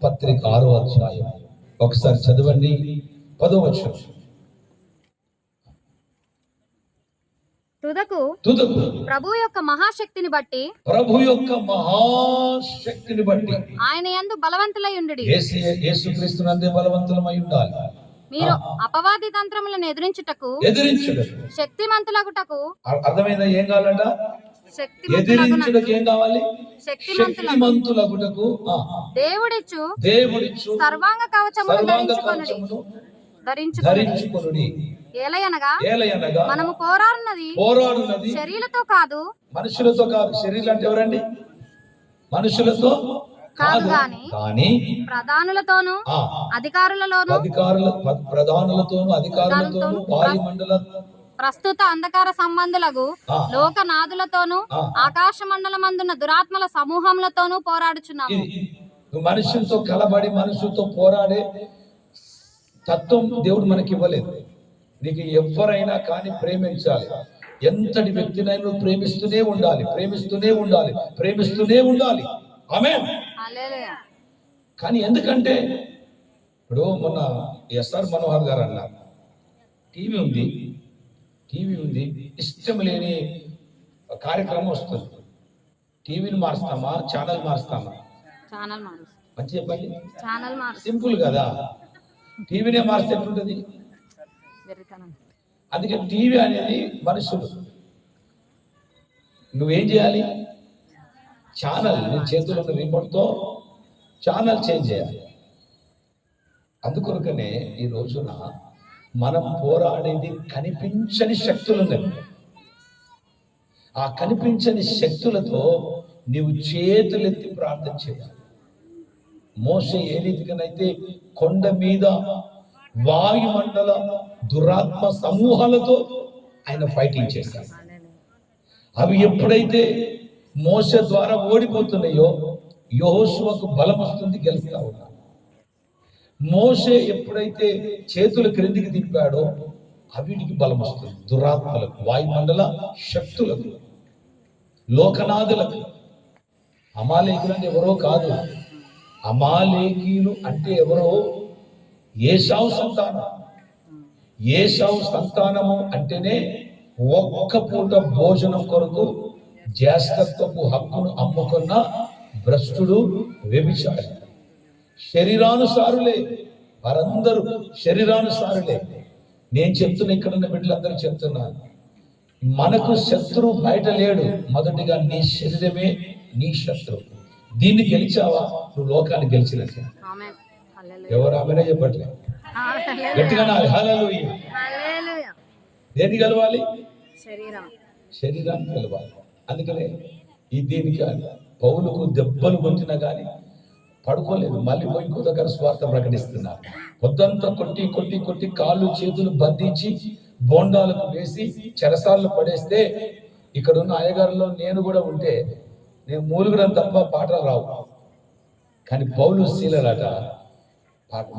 పత్రిక 6వ అధ్యాయం ఒకసారి చదవండి, 10వ వచనం. తుదకు ప్రభు యొక్క మహాశక్తిని బట్టి ఆయన యందు బలవంతులై ఉండుడి. యేసుక్రీస్తునందే బలవంతులమై ఉండాలి. మీరు అపవాది తంత్రములను ఎదిరించుటకు శక్తిమంతులగుటకు. అర్థమైందా? ఏం కావాలంట? ఎదిరించుటకు ఏం కావాలి? శక్తిమంతులగుటకు దేవుడిచ్చు సర్వాంగ కవచమును ధరించుకొనుడి. ఏలయనగా మనము పోరాడున్నది శరీరతో కాదు, మనుషులతో కాదు. శరీరం అంటే ఎవరండి? మనుషులతో కాదు గాని ప్రధానులతోనూ అధికారులతోనూ వాయుమండల ప్రస్తుత అంధకార సంబంధులకు లోకనాథులతోనూ ఆకాశ మండలమందున్న దురాత్మల సమూహములతోనూ పోరాడుచున్నాము. మనుషులతో కలబడి మనుషులతో పోరాడే తత్వం దేవుడు మనకి ఇవ్వలేదు. నీకు ఎవరైనా కానీ ప్రేమించాలి. ఎంతటి వ్యక్తినైనా ప్రేమిస్తూనే ఉండాలి. ఆమేన్. కానీ ఎందుకంటే ఇప్పుడు మొన్న ఎస్ఆర్ మనోహర్ గారు అన్నారు, టీవీ ఉంది, ఇష్టం లేని కార్యక్రమం వస్తుంది. టీవీని మారుస్తామా, ఛానల్ మారుస్తామా? మంచి చెప్పండి. సింపుల్ కదా. టీవీనే మారిస్తే ఎట్లుంటది? అందుకే టీవీ అనేది మనుషులు. నువ్వేం చేయాలి? ఛానల్, నీ చేతిలో ఉన్న రిమోట్తో ఛానల్ చేంజ్ చేయాలి. అందుకొరకనే ఈ రోజున మనం పోరాడేది కనిపించని శక్తులు ఉన్నాయి. ఆ కనిపించని శక్తులతో నీవు చేతులెత్తి ప్రార్థన చేయాలి. మోషే ఏ రీతిగానైతే కొండ మీద వాయుమండల దురాత్మ సమూహాలతో ఆయన ఫైటింగ్ చేశాడు. అవి ఎప్పుడైతే మోషే ద్వారా ఓడిపోతున్నాయో యెహోషువకు బలం వస్తుంది, గెలుస్తా ఉన్నాడు. మోషే ఎప్పుడైతే చేతుల క్రిందికి దింపాడో అవిటికి బలం వస్తుంది. దురాత్మలకు, వాయుమండల శక్తులకు, లోకనాథులకు. అమాలేకులు అంటే ఎవరో కాదు. అమాలేకీలు అంటే ఎవరో ఏశావు సంతానము అంటేనే ఒక్క పూట భోజనం కొరకు జ్యేష్ఠత్వపు హక్కును అమ్ముకున్న భ్రష్టుడు, వ్యభిచారి. శరీరానుసారులే, వారందరూ శరీరానుసారులే. నేను చెప్తున్నా, ఇక్కడున్న బిడ్డలందరూ చెప్తున్నాను, మనకు శత్రువు బయట లేడు. మొదటిగా నీ శరీరమే నీ శత్రువు. దీన్ని గెలిచావా, నువ్వు లోకాన్ని గెలిచినట్టు. ఆమేన్. హల్లెలూయా. ఎవరు ఆమెనే చెప్పట్లే, హల్లెలూయా. గట్టిగా నాది హల్లెలూయా. హల్లెలూయా. దేన్ని గెలవాలి? శరీరం. శరీరాన్ని గెలవాలి. అందుకనే దీనికి పౌలుకు దెబ్బలు కొట్టినా కానీ పడుకోలేదు. మళ్ళీ పోయి ఇంకో దగ్గర స్వార్థ ప్రకటిస్తున్నారు. పొద్దంతా కొట్టి కొట్టి కొట్టి కాళ్ళు చేతులు బంధించి బోండాలకు వేసి చెరసాలను పడేస్తే, ఇక్కడున్న అయ్యగారులో నేను కూడా ఉంటే నేను మూలుగడం తప్ప పాటలు రావు. కానీ పౌలు శీలలట.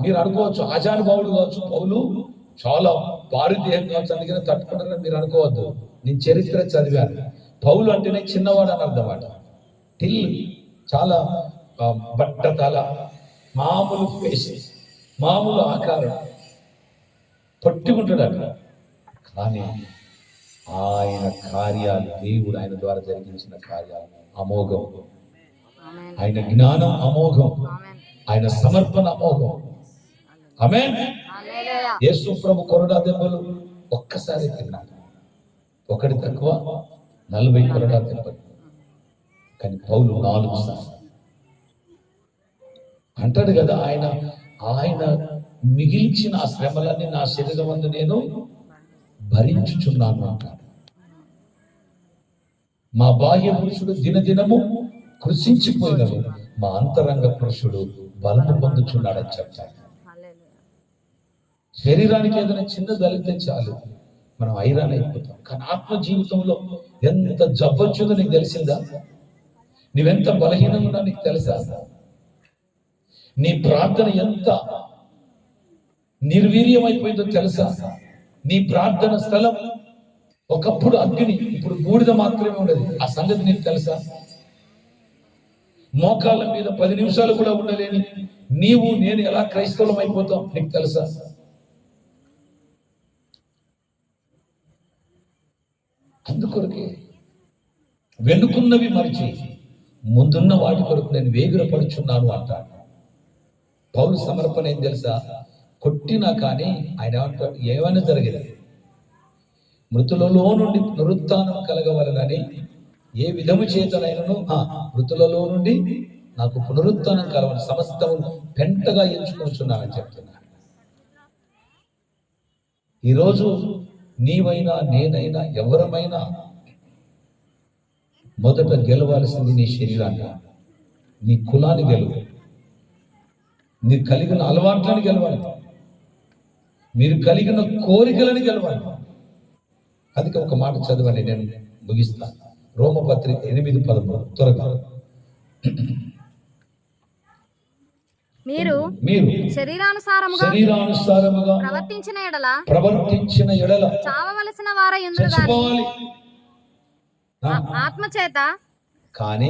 మీరు అనుకోవచ్చు ఆజానుభావుడు కావచ్చు, పౌలు చాలా భారీ దేహం కావచ్చు, అందుకనే తట్టుకుంటారని మీరు అనుకోవద్దు. నేను చరిత్ర చదివాను. పౌలు అంటేనే చిన్నవాడు అని అర్థమాట. టిల్ చాలా బట్టతల, మామూలు ఫేస్, మామూలు ఆకారం, పట్టుకుంటాడట. కానీ ఆయన కార్యాలు, దేవుడు ఆయన ద్వారా జరిగించిన కార్యాలు అమోఘం. ఆమేన్. ఆయన జ్ఞానం అమోఘం, ఆమేన్. ఆయన సమర్పణ అమోఘం. ఆమేన్. హల్లెలూయా. యేసు ప్రభు కొరడా దెబ్బలు ఒక్కసారి తిన్నాడు, ఒకటి తక్కువ 40 కొరడా దెబ్బలు. కానీ పౌలు 4 సార్లు అంటాడు కదా, ఆయన మిగిల్చిన ఆ శ్రమలన్నీ నా శరీరం అందు నేను భరించుచున్నాను అంటాడు. మా బాహ్య పురుషుడు దినదినము కృషించిపోయినను మా అంతరంగ పురుషుడు బలము పొందుచున్నాడని చెప్తాడు. హల్లెలూయా. శరీరానికి ఏదైనా చిన్న దళితే చాలు, మనం ఐరాన్ అయిపోతాం. కానీ ఆత్మ జీవితంలో ఎంత జబ్బొచ్చుందో నీకు తెలిసిందా? నువ్వెంత బలహీనంగా ఉన్నా నీకు తెలుసా? నీ ప్రార్థన ఎంత నిర్వీర్యమైపోయిందో తెలుసా? నీ ప్రార్థన స్థలం ఒకప్పుడు అగ్ని, ఇప్పుడు బూడిద మాత్రమే ఉండదు. ఆ సంగతి నీకు తెలుసా? మోకాళ్ళ మీద 10 నిమిషాలు కూడా ఉండలేని నీవు నేను ఎలా క్రైస్తవం అయిపోతాం నీకు తెలుసా? అందుకొరకే వెనుకున్నవి మరిచి ముందున్న వాటి కొరకు నేను వేగిరపడుచున్నాను అంటాడు. పౌలు సమర్పణ ఏం తెలుసా? కొట్టినా కానీ ఆయన ఏమంటాడు, ఏమైనా జరిగేది మృతులలో నుండి పునరుత్థానం కలగవలనని ఏ విధము చేతనైనను మృతులలో నుండి నాకు పునరుత్థానం కలవని సమస్తము పెంటగా ఎంచుకుంటున్నానని చెప్తున్నాను. ఈరోజు నీవైనా నేనైనా ఎవరమైనా మొదట గెలవాల్సింది నీ శరీరాన్ని, నీ కులాన్ని గెలువు, నీ కలిగిన అలవాట్లను గెలవాలి, మీరు కలిగిన కోరికలను గెలవాలి. అందుకే ఒక మాట చదవండి, నేను ముగిస్తాను. రోమపత్రిక 8:13 త్వరగా. మీరు శరీరానుసారముగా ప్రవర్తించిన ఎడల చావవలసిన వారై ఉందురు గాని చచ్చిపోవాలి. ఆత్మచేత కానీ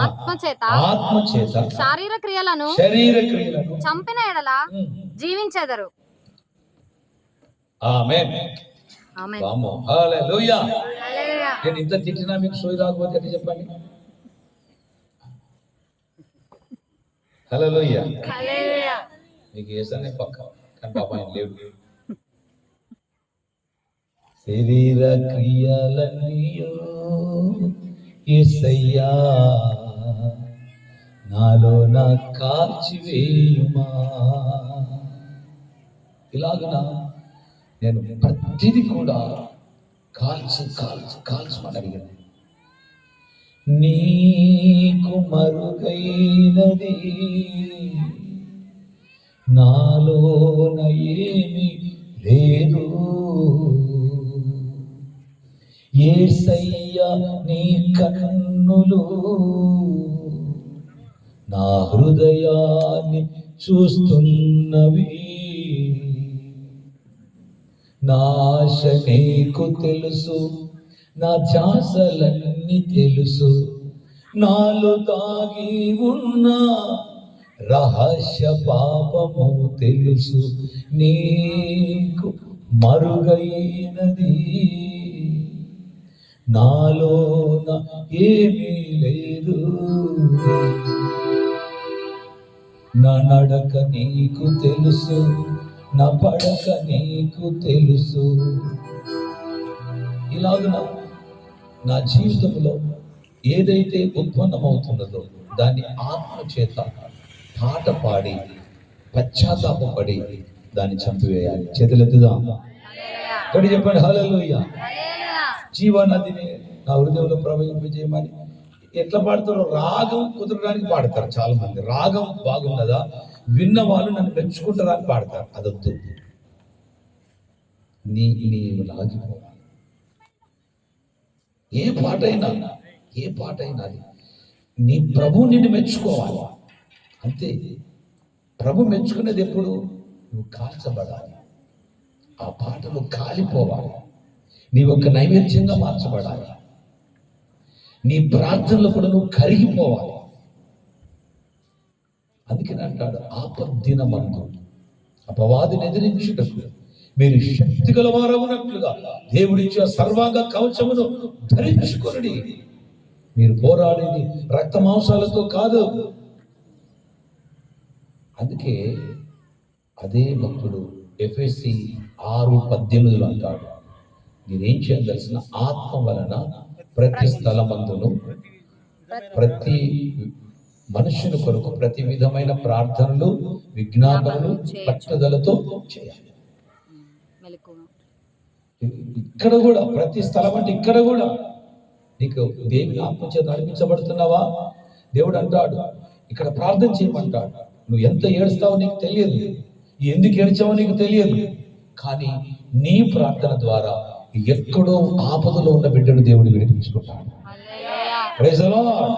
ఆత్మచేత శారీర క్రియలను చంపిన ఎడల జీవించెదరు. ఆమేన్. ఆమేన్. హల్లెలూయా. హల్లెలూయా. నేను ఇంత తిట్టినా మీకు సోయి రాకపోతే ఎట్లా చెప్పండి? హల్లెలూయా. హల్లెలూయా. మీకు ఏసనే పక్క, కానీ పాపం ఆయన లేడు. శరీర క్రియలన్నీయో యేసయ్యా నాలో నా కాల్చివేయుమా. ఇలాగనా నేను ప్రతిదీ కూడా కాల్చమని అడిగాను. నీకు మరుగైనది నాలోన ఏమీ లేదు. యేసయ్యా నీ కన్నులు నా హృదయాన్ని చూస్తున్నవి. నా ఆశ నీకు తెలుసు, నా ధ్యాసలన్నీ తెలుసు. నాలో దాగి ఉన్న రహస్య పాపము తెలుసు. నీకు మరుగైనది నాలోన ఏమీ లేదు, నా నడక నీకు తెలుసు, నా పడక నీకు తెలుసు. ఇలాగున నా జీవితంలో ఏదైతే ఉత్పన్నమవుతున్నదో దాన్ని ఆత్మ చేత పాట పాడి పశ్చాత్తాపడి దాన్ని చంపివేయాలి. చేతులెత్తుదా ఒకటి చెప్పండి, హల్లెలూయా. జీవనదిని నా హృదయంలో ప్రవహింపజేయమని. ఎట్లా పాడతారో, రాగం కుదరడానికి పాడతారు చాలా మంది. రాగం బాగున్నదా, విన్న వాళ్ళు నన్ను మెచ్చుకుంటారా అని పాడతారు. అదొద్దు. నీవు లాగిపోవాలి. ఏ పాట అయినా అది నీ ప్రభు నిన్ను మెచ్చుకోవాలి అంతే. ప్రభు మెచ్చుకునేది ఎప్పుడు? నువ్వు కాల్చబడాలి, ఆ పాటలు కాలిపోవాలి, నీ ఒక నైవేద్యంగా మార్చబడాలి, నీ ప్రార్థనలో కూడా నువ్వు కరిగిపోవాలి. అందుకని అంటాడు, ఆపద్దినమందు అపవాదిని ఎదిరించుటకు మీరు శక్తి గలవారవునట్లుగా దేవుడిచ్చే సర్వాంగ కవచమును ధరించుకొనుడి. మీరు పోరాడేది రక్త మాంసాలతో కాదు. అందుకే అదే భక్తుడు ఎఫెసీ 6:18 అంటాడు, మీరేం చేయవలసిన ఆత్మ వలన ప్రతి స్థలమందును ప్రతి మనుషుని కొరకు ప్రతి విధమైన ప్రార్థనలు విజ్ఞాపనలు పట్టుదలతో చేయాలి. ఇక్కడ కూడా ప్రతి స్థలం అంటే ఇక్కడ కూడా నీకు దేవుని ఆత్మ చేత నడిపించబడుతున్నావా? దేవుడు అంటాడు, ఇక్కడ ప్రార్థన చేయమంటాడు. నువ్వు ఎంత ఏడుస్తావో నీకు తెలియదు, ఎందుకు ఏడ్చావో నీకు తెలియదు, కానీ నీ ప్రార్థన ద్వారా ఎక్కడో ఆపదలో ఉన్న బిడ్డను దేవుడు విడిపించుకుంటాడు. Praise the lord.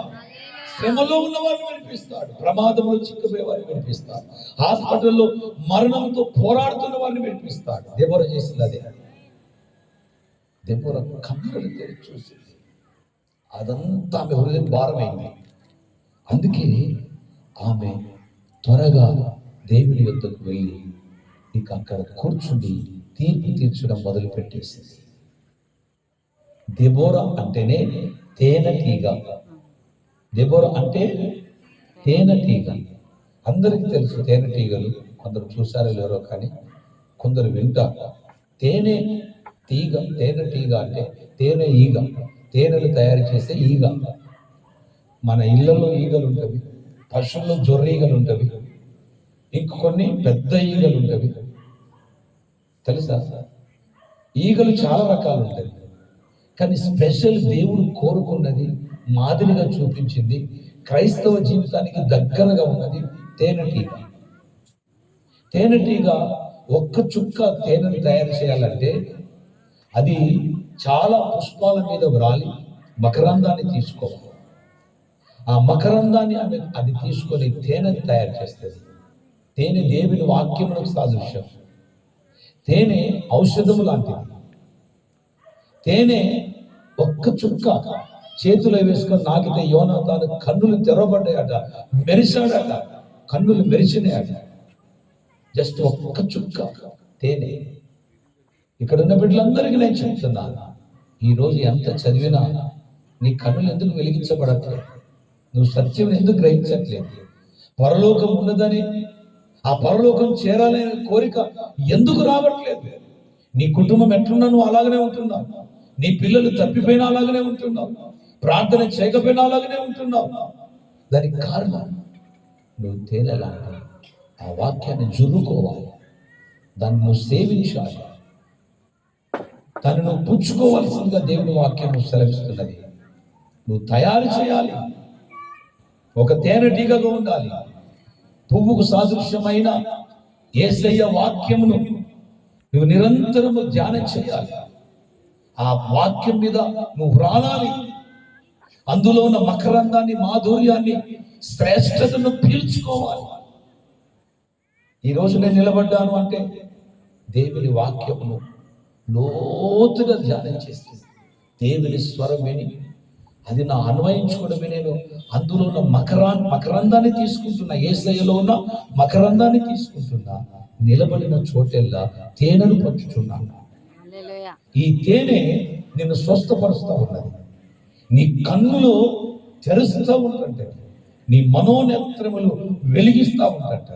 శ్రమలో ఉన్న వారిని విడిపిస్తాడు, ప్రమాదంలో చిక్కుపోయే వారిని విడిపిస్తాడు, హాస్పిటల్లో మరణంతో పోరాడుతున్న వారిని విడిపిస్తాడు. దెబోరా చేసింది అదే. దెబోరా కన్నులు తెరిచి చూసింది, అదంతా ఆమె హృదయం భారమైంది. అందుకే ఆమె త్వరగా దేవుని యొద్దకు వెళ్ళి ఇక అక్కడ కూర్చుని తీర్పు తీర్చడం మొదలు పెట్టేసింది. దెబోరా అంటేనే తేనెటీగ. దెబోరా అంటే తేనెటీగ. అందరికీ తెలుసు తేనెటీగలు, కొందరు చూసారో లేరో కానీ కొందరు వింటారు. తేనెటీగ అంటే తేనె ఈగ, తేనెలు తయారు చేసే ఈగ. మన ఇళ్లలో ఈగలు ఉంటవి, పశువుల్లో జొర్ర ఈగలు ఉంటవి, ఇంకొన్ని పెద్ద ఈగలు ఉంటవి. తెలుసా? ఈగలు చాలా రకాలు ఉంటాయి, కానీ స్పెషల్ దేవుడు కోరుకున్నది, మాదిరిగా చూపించింది, క్రైస్తవ జీవితానికి దగ్గరగా ఉన్నది తేనెటీగ. తేనెటీగ ఒక్క చుక్క తేనెను తయారు చేయాలంటే అది చాలా పుష్పాల మీద వ్రాలి మకరందాన్ని తీసుకోవాలి. ఆ మకరందాన్ని అది తీసుకొని తేనెని తయారు చేస్తుంది. తేనె దేవుని వాక్యములకు సాదృశ్యం. తేనె ఔషధము లాంటిది. తేనె ఒక్క చుక్క చేతిలో వేసుకొని నాకితే యోనాతాను కన్నులు తెరవబడ్డాయట, మెరిశాడట, కన్నులు మెరిచినాయట. జస్ట్ ఒక్క చుక్క తేనె. ఇక్కడ ఉన్న బిడ్డలందరికీ నేను చెప్తున్నాను, ఈరోజు ఎంత చదివినా నీ కన్నులు ఎందుకు వెలిగించబడట్లేదు? నువ్వు సత్యం ఎందుకు గ్రహించట్లేదు? పరలోకం ఉన్నదని, ఆ పరలోకం చేరాలనే కోరిక ఎందుకు రావట్లేదు? నీ కుటుంబం ఎట్లున్నా నువ్వు అలాగనే ఉంటున్నావు, నీ పిల్లలు తప్పిపోయినా అలాగనే ఉంటున్నావు, ప్రార్థన చేయకపోయినా అలాగనే ఉంటున్నావు. దానికి కారణం నువ్వు తేనెలాంటి ఆ వాక్యాన్ని జుర్రుకోవాలి, దాన్ని నువ్వు సేవించాలి, దాన్ని నువ్వు పుచ్చుకోవాల్సిందిగా దేవుని వాక్యం నువ్వు సెలవిస్తున్నది. నువ్వు తయారు చేయాలి, ఒక తేనెటీగగా ఉండాలి. పువ్వుకు సాదృశ్యమైన యేసయ్య వాక్యమును నువ్వు నిరంతరము ధ్యానం చేయాలి. ఆ వాక్యం మీద నువ్వు రాలాలి. అందులో ఉన్న మకరందాన్ని, మాధుర్యాన్ని, శ్రేష్టతను పీల్చుకోవాలి. ఈరోజు నేను నిలబడ్డాను అంటే దేవుని వాక్యమును లోతుగా ధ్యానం చేస్తుంది. దేవుని స్వరం విని అది నా అన్వయించుకోవడమే. నేను అందులో ఉన్న మకరందాన్ని తీసుకుంటున్నా, యేసయ్యలో ఉన్న మకరందాన్ని తీసుకుంటున్నా. నిలబడిన చోటెల్లా తేనెను పంచుతున్నాను. ఈ తేనె నిన్ను స్వస్థపరుస్తూ ఉన్నది, నీ కన్నులు తెరుస్తూ ఉంటుంటే, నీ మనోనేత్రములు వెలిగిస్తూ ఉంటుంట.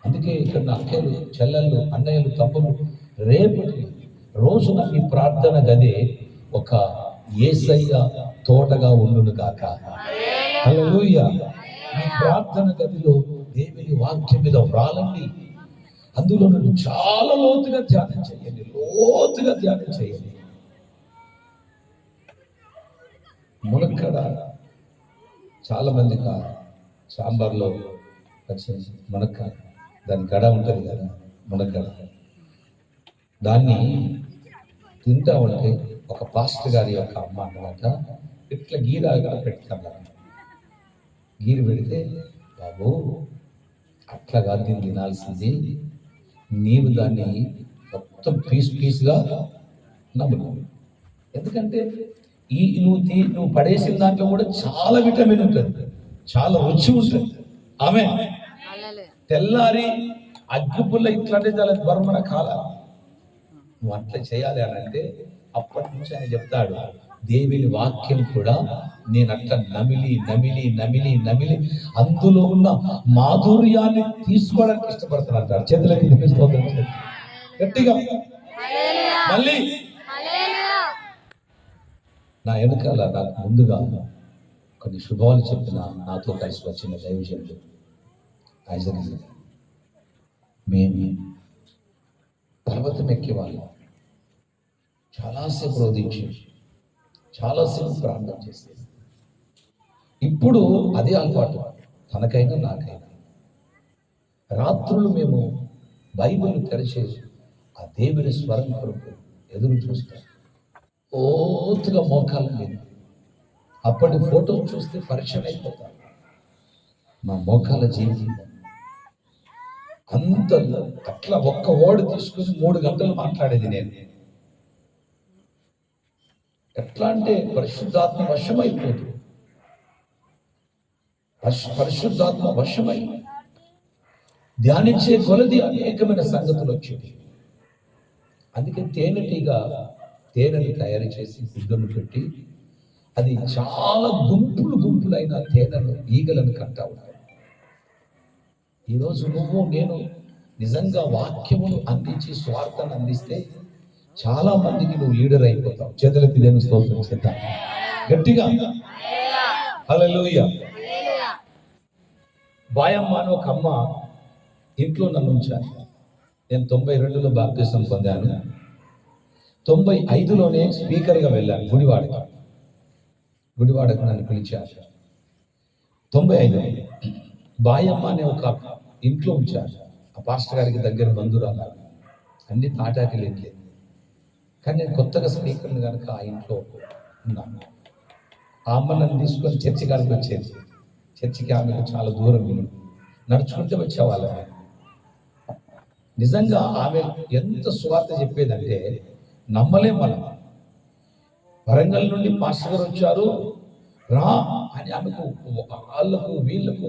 అందుకే ఇక్కడ నా అక్కలు, చెల్లెళ్ళు, అన్నయ్యలు, తమ్ముళ్ళు, రేపటి రోజున మీ ప్రార్థన గది ఒక యేసయ్య తోటగా ఉండును గాక. హల్లెలూయా. మీ ప్రార్థన గదిలో దేవుని వాక్యం మీద వ్రాలండి. అందులో నన్ను చాలా లోతుగా ధ్యానం చేయండి, లోతుగా ధ్యానం చేయండి. మునక్కడ చాలా మంది సాంబార్లో వచ్చేసి మునక్కాయ, దాని గడ ఉంటుంది కదా, మునగడ, దాన్ని తింటా ఉంటే ఒక పాస్టర్ గారి యొక్క అమ్మ అన్నమాట ఇట్లా గీరాగా పెడతాను. గీరు పెడితే, బాబు అట్లా కాదు దీన్ని తినాల్సింది, నీవు దాన్ని మొత్తం పీస్గా నమ్ము. ఎందుకంటే నువ్వు పడేసిన దాంట్లో కూడా చాలా విటమిన్ ఉంటుంది, చాలా రుచి ఉంటుంది. ఆమె తెల్లారి అగ్గిపుల్ల ఇట్లాంటి చాలా బర్మన కాల నువ్వు అట్లా చేయాలి అని అంటే, అప్పటి నుంచి ఆయన చెప్తాడు, దేవుని వాక్యం కూడా నేను అట్లా నమిలి నమిలి నమిలి నమిలి అందులో ఉన్న మాధుర్యాన్ని తీసుకోవడానికి ఇష్టపడతాను అంటాడు. చేతులకి గట్టిగా మళ్ళీ నా వెనకాల నాకు ముందుగా కొన్ని శుభాలు చెప్పిన నాతో కలిసి వచ్చిన దైవజనులు ఐజన్, మేము పర్వతం ఎక్కేవాళ్ళం, చాలాసేపు రోధించి చాలాసేపు ప్రార్థన చేసేది. ఇప్పుడు అదే అలవాటు తనకైనా నాకైనా. రాత్రులు మేము బైబిల్ తెరిచేసి ఆ దేవుని స్వరం కొరకు ఎదురు చూస్తాం, ఓతుగా మోకాల మీద. అప్పటి ఫోటో చూస్తే పరిచయం అయిపోతాం. మా మోకాల జీవితం అంత అట్లా ఒక్క ఓడి తీసుకుని 3 గంటలు మాట్లాడేది నేను. ఎట్లా అంటే పరిశుద్ధాత్మ వశమైపోతుంది, పరిశుద్ధాత్మ వశమై ధ్యానించే కొలది అనేకమైన సంగతులు వచ్చేవి. అందుకే తేనెని తయారు చేసి గుడ్డను పెట్టి అది చాలా గుంపులైన తేనెను, ఈగలను కంటా ఉంటాయి. ఈరోజు నువ్వు నేను నిజంగా వాక్యమును అందించి స్వార్థాన్ని అందిస్తే చాలా మందికి నువ్వు లీడర్ అయిపోతావు. చేతులకి దేవుని స్తోత్రం చేద్దాం గట్టిగా. హల్లెలూయా. బాయమ్మ అని ఒక అమ్మ ఇంట్లో నన్ను ఉంచాను. నేను 92లో బాప్తిసం పొందాను. 95లోనే స్పీకర్గా వెళ్ళాను గుడివాడకు నన్ను పిలిచారు. 95 బాయమ్మ అనే ఒక ఇంట్లో ఉంచారు. ఆ పాస్టర్ గారికి దగ్గర బంధువురాలు, అన్ని తాటాకి లేదు. కానీ నేను కొత్తగా స్పీకర్ని కనుక ఆ ఇంట్లో ఉన్నాను. ఆ అమ్మ నన్ను తీసుకొని చర్చి కాడికి వచ్చేది. చర్చికి ఆమెకు చాలా దూరం, నడుచుకుంటే వచ్చేవాళ్ళం. నిజంగా ఆమె ఎంత సువార్త చెప్పేదంటే నమ్మలేం మనం. వరంగల్ నుండి పాస్టర్ గారు వచ్చారు రా అని ఆమెకు వాళ్ళకు వీళ్ళకు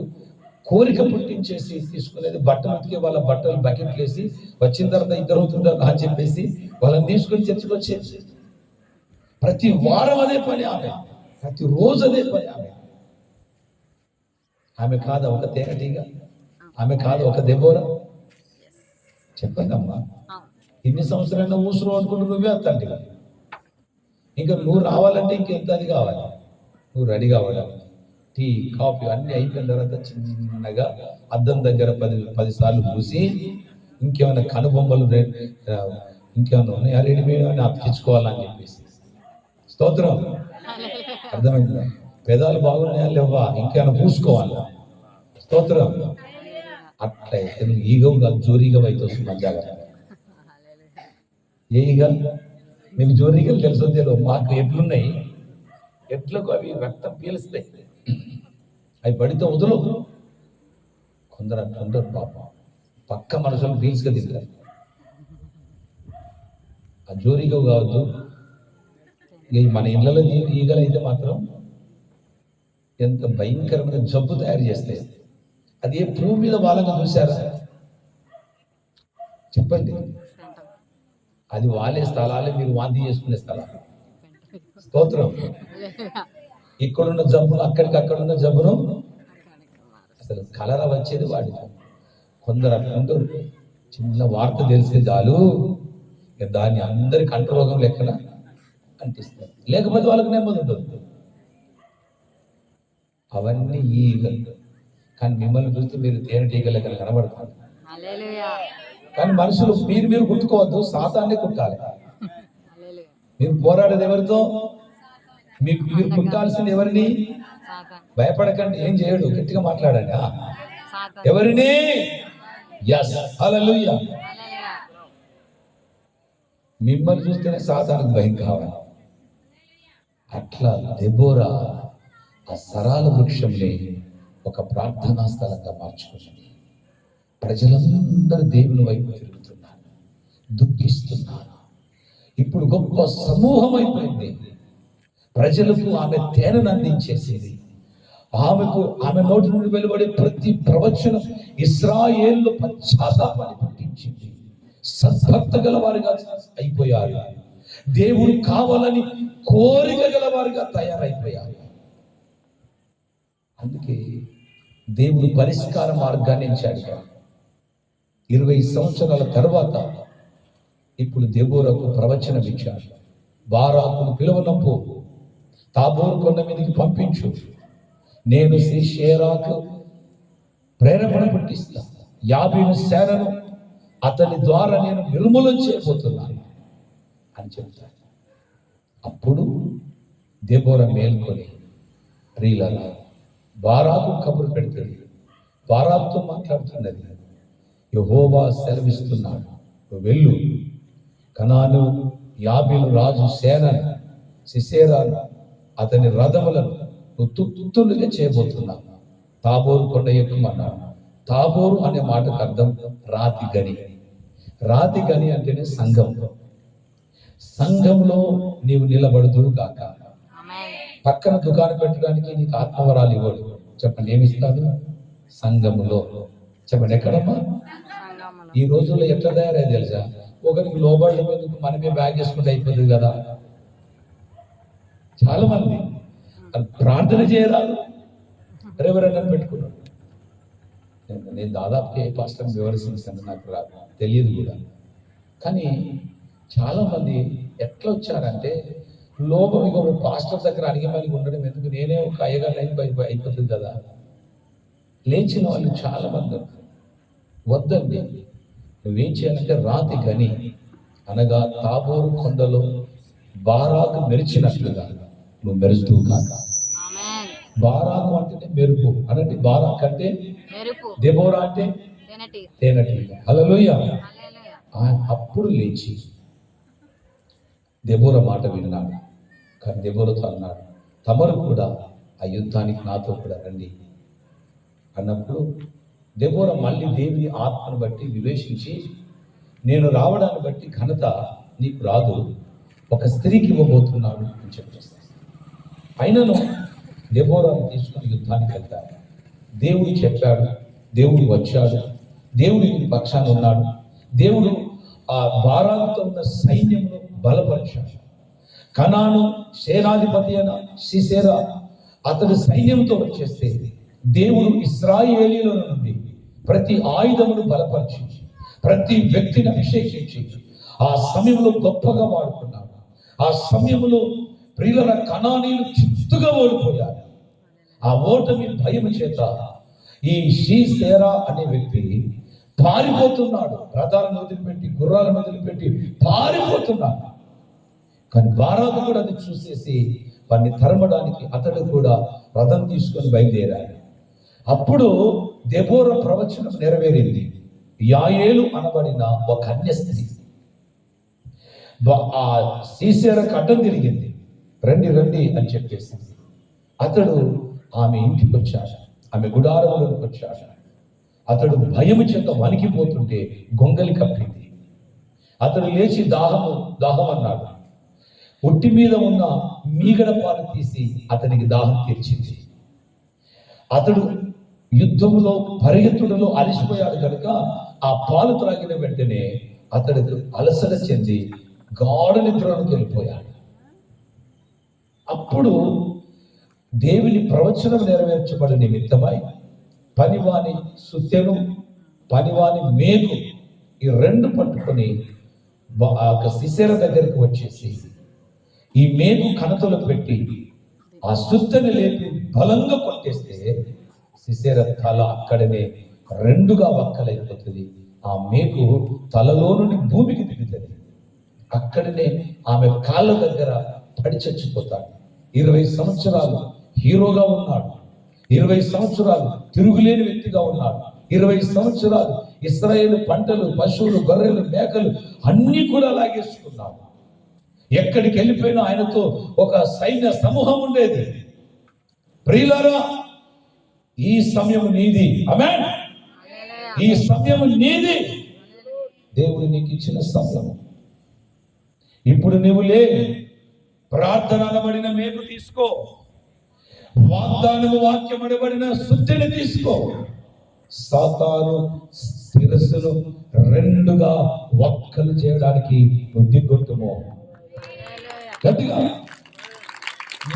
కోరిక పుట్టించేసి తీసుకునేది. బట్టలు ఉతికే వాళ్ళ బట్టలు బకెట్లు వేసి వచ్చిన తర్వాత ఇద్దరు అవుతుంటారు అని చెప్పేసి వాళ్ళని తీసుకొని చర్చకు వచ్చేసి ప్రతి వారం అదే పని ఆమె, ప్రతిరోజు అదే పని ఆమె. ఆమె కాదా ఒక తేనెటీగ? ఆమె కాదు ఒక దెబ్బోరా? చెప్పండి అమ్మా. ఇన్ని సంవత్సరాలు ఊసురు అనుకుంటూ నువ్వే వస్తాంటి. ఇంకా నువ్వు రావాలంటే ఇంకెంత అది కావాలి, నువ్వు రెడీ కావాలి. టీ కాఫీ అన్నీ అయిపోయిన తర్వాత చిన్నగా అద్దం దగ్గర 10 సార్లు చూసి ఇంకేమైనా కనుబొమ్మలు ఇంకేమైనా ఉన్నాయా రెడీమేడ్ అని అతికించుకోవాలని చెప్పేసి. స్తోత్రం. అర్థమైందా? పెదాలు బాగున్నాయా లేవా, ఇంకేమైనా పూసుకోవాలా? స్తోత్రం. అట్లయితే నువ్వు ఈగవుగా జోరీగా అయితే వస్తున్నా జాగ్రత్త. ఏ ఈగ? మీకు జోరీగలు తెలుసో తెలియదు, మాకు ఎట్లున్నాయి, ఎట్లకు అవి రక్తం పీలుస్తాయి, అవి పడితే వదులు. కొందరు అట్లా ఉంటారు పాపం, పక్క మనుషులు పీల్చుగా తింటారు. ఆ జోరీగా కావద్దు. మన ఇళ్ళలో ఈగలు అయితే మాత్రం ఎంత భయంకరమైన జబ్బు తయారు చేస్తాయి. అది ఏ పువ్వు మీద వాళ్ళగా చూసారా? చెప్పండి. అది వాళ్ళే స్థలాలే, మీరు వాంతి చేసుకునే స్థలాలు. స్తోత్రం. ఇక్కడున్న జబ్బును అక్కడున్న జబ్బును అసలు కలరా వచ్చేది వాడికి. కొందరు చిన్న వార్త తెలిసే చాలు ఇక దాన్ని అందరి కంటరోగం లెక్కన అంటిస్తారు, లేకపోతే వాళ్ళకి నెమ్మది ఉండదు. అవన్నీ ఈగలు. కానీ మిమ్మల్ని చూస్తే మీరు తేనెటీగ లెక్కన కనబడతారు. కానీ మనుషులు మీరు కుట్టుకోవద్దు, సాతాన్నే కుట్టాలి. మీరు పోరాడేది ఎవరితో? మీరు కుట్టాల్సింది ఎవరిని? భయపడకండి, ఏం చేయడు, గట్టిగా మాట్లాడండి. ఎవరిని? yes హల్లెలూయా. మిమ్మల్ని చూస్తేనే సాతానుకు భయం కావాలి. అట్లా దెబోరా ఆ సరాల వృక్షంని ఒక ప్రార్థనా స్థలంగా మార్చుకున్నది. ప్రజలందరూ దేవుని వైపు తిరుగుతున్నారు, దుఃఖిస్తున్నారు. ఇప్పుడు గొప్ప సమూహం అయిపోయింది. ప్రజలకు ఆమె తేనెను అందించేసేది. ఆమె నోటి నుండి వెలువడే ప్రతి ప్రవచనం ఇశ్రాయేలు పశ్చాత్తాపాన్ని పుట్టించింది. సద్భక్త గలవారుగా అయిపోయారు. దేవుడు కావాలని కోరిక గలవారుగా తయారైపోయారు. అందుకే దేవుడు పరిష్కార మార్గాన్ని ఇచ్చాడు. 20 సంవత్సరాల తర్వాత ఇప్పుడు దెబోరాకు ప్రవచనం ఇచ్చాడు. బారాకును పిలువనప్పు, తాబోరు కొండ మీదకి పంపించు, నేను సీషేరాకు ప్రేరేపణ పుట్టిస్తా, యాబీను సేనను అతని ద్వారా నేను నిర్మూలన చేయబోతున్నాను అని చెప్తాడు. అప్పుడు దెబోరా మేల్కొని, ప్రియులారా, బారాకు కబురు పెడుతుంది. బారాకుతో మాట్లాడుతున్నది. యెహోవా సెలవిస్తున్నాడు, నువ్వు వెళ్ళు, కనాను యాబీను రాజు సేనను, సిసేరాను, అతని రథములను నువ్వు తుత్తులుగా చేయబోతున్నావు. తాబోరు కొండ ఎక్కుమన్నాడు. తాబోరు అనే మాటకు అర్థం రాతి గని. రాతి గని అంటేనే సంఘం. సంఘంలో నీవు నిలబడుదువు గాక. పక్కన దుకాణం పెట్టడానికి నీకు ఆత్మవరాలు ఇవ్వడు. చెప్పండి, ఏమిస్తాడు? సంఘములో. చెప్పండి, ఎక్కడమ్మా? ఈ రోజుల్లో ఎట్లా తయారయ్యా తెలుసా? ఒకరికి లోబడేందుకు మనమే బ్యాగ్ చేసుకుంటే అయిపోతుంది కదా. చాలా మంది ప్రార్థన చేయరాదు, ఎవరైనా పెట్టుకున్నాడు. నేను దాదాపుగా ఏ పాస్టర్ వివరిస్తాను నాకు రాదు, తెలియదు కూడా. కానీ చాలా మంది ఎట్లా వచ్చారంటే, లోపం ఇక పాస్టర్ దగ్గర అడిగమని ఉండడం ఎందుకు, నేనే ఒక అయ్యగారు అయిపోతుంది కదా. లేచిన వాళ్ళు చాలా మంది వద్దండి. నువ్వేం చేయాలంటే రాతి గని అనగా తాబోరు కొండలో బారాకు మెరిచినట్లుగా నువ్వు మెరుస్తూ కాక. బారాకు అంటేనే మెరుపు అనండి. బారాకు అంటే దెబోరా అంటే తేనెటీగ. హల్లెలూయా. అప్పుడు లేచి దెబోరా మాట విన్నాడు. కానీ దెబోరాతో అన్నాడు, తమరు కూడా ఆ యుద్ధానికి నాతో కూడా రండి అన్నప్పుడు దెబోరా మళ్ళీ దేవుని ఆత్మను బట్టి వివేచించి, నేను రావడాన్ని బట్టి ఘనత నీకు రాదు, ఒక స్త్రీకి ఇవ్వబోతున్నాడు అని చెప్పేస్తాను. అయినను దెబోరాను తీసుకుని యుద్ధానికి వెళ్తాడు. దేవుడు చెప్పాడు, దేవుడు వచ్చాడు, దేవుడు ఈ పక్షాన ఉన్నాడు. దేవుడు ఆ బారాకుతో ఉన్న సైన్యమును బలపరిచాడు. కనాను సేనాధిపతి అయిన సిసేరా అతడి సైన్యంతో వచ్చేస్తే దేవుడు ఇశ్రాయేలీల నుండి ప్రతి ఆయుధమును బలపరిచి ప్రతి వ్యక్తిని అభిషేకించి ఆ సమయంలో గొప్పగా వాడుకున్నాడు. ఆ సమయంలో ప్రియుల కనానీయులు చిత్తుగా ఓడిపోయారు. ఆ ఓటమి భయము చేత ఈ సిసేరా అనే వ్యక్తి పారిపోతున్నాడు. రథాలను వదిలిపెట్టి, గుర్రాలను వదిలిపెట్టి పారిపోతున్నాడు. కానీ బారాకు కూడా అది చూసేసి వారిని తరమడానికి అతడు కూడా రథం తీసుకొని బయలుదేరాడు. అప్పుడు దెబోరా ప్రవచనం నెరవేరింది. యాయేలు అనబడిన ఒక కన్య స్త్రీ ఆ సీసేరాకు అడ్డం తిరిగింది. రండి రండి అని చెప్పేసింది. అతడు ఆమె ఇంటికి వచ్చాడు, ఆమె గుడారంలోకి వచ్చాడు. అతడు భయము చేత వణికిపోతుంటే గొంగలి కప్పింది. అతడు లేచి దాహం అన్నాడు. ఒట్టి మీద ఉన్న మీగడ పాలు తీసి అతనికి దాహం తీర్చింది. అతడు యుద్ధములో పరిగెత్తుడలో అలసిపోయాడు కనుక ఆ పాలు త్రాగిన వెంటనే అతడికి అలసట చెంది గాఢ నిద్రలోకి వెళ్ళిపోయాడు. అప్పుడు దేవుని ప్రవచనం నెరవేర్చబడి నిమిత్తమై పనివాని సుత్తెను పనివాని మేకు ఈ రెండు పట్టుకొని ఆ యొక్క సిసెర దగ్గరికి వచ్చేసి ఈ మేకు కణతలో పెట్టి ఆ సుత్తెని లేపి బలంగా కొట్టేస్తే సిసెర తల అక్కడనే రెండుగా వక్కలైపోతుంది. ఆ మేకు తలలో నుండి భూమికి దిగుతుంది. అక్కడనే ఆమె కాళ్ళ దగ్గర పడి చచ్చిపోతాడు. 20 సంవత్సరాలు హీరోగా ఉన్నాడు. 20 సంవత్సరాలు తిరుగులేని వ్యక్తిగా ఉన్నాడు. 20 సంవత్సరాలు ఇశ్రాయేలు పంటలు, పశువులు, గొర్రెలు, మేకలు అన్ని కూడా లాగేసుకున్నాడు. ఎక్కడికి వెళ్ళిపోయినా ఆయనతో ఒక సైన్య సమూహం ఉండేది. ప్రియులారా, ఈ సమయం నీది. ఆమేన్. ఈ సమయం నీది. దేవుడు నీకు ఇచ్చిన సమయం. ఇప్పుడు నువ్వు లే, ప్రార్థన అనబడిన మేకు తీసుకో, వాగ్దానము వాక్యం అనబడిన సుత్తిని తీసుకో. సాతాను శిరస్సును రెండుగా వక్కలు చేయడానికి బుద్ధి కొట్టుమో. గట్టిగా.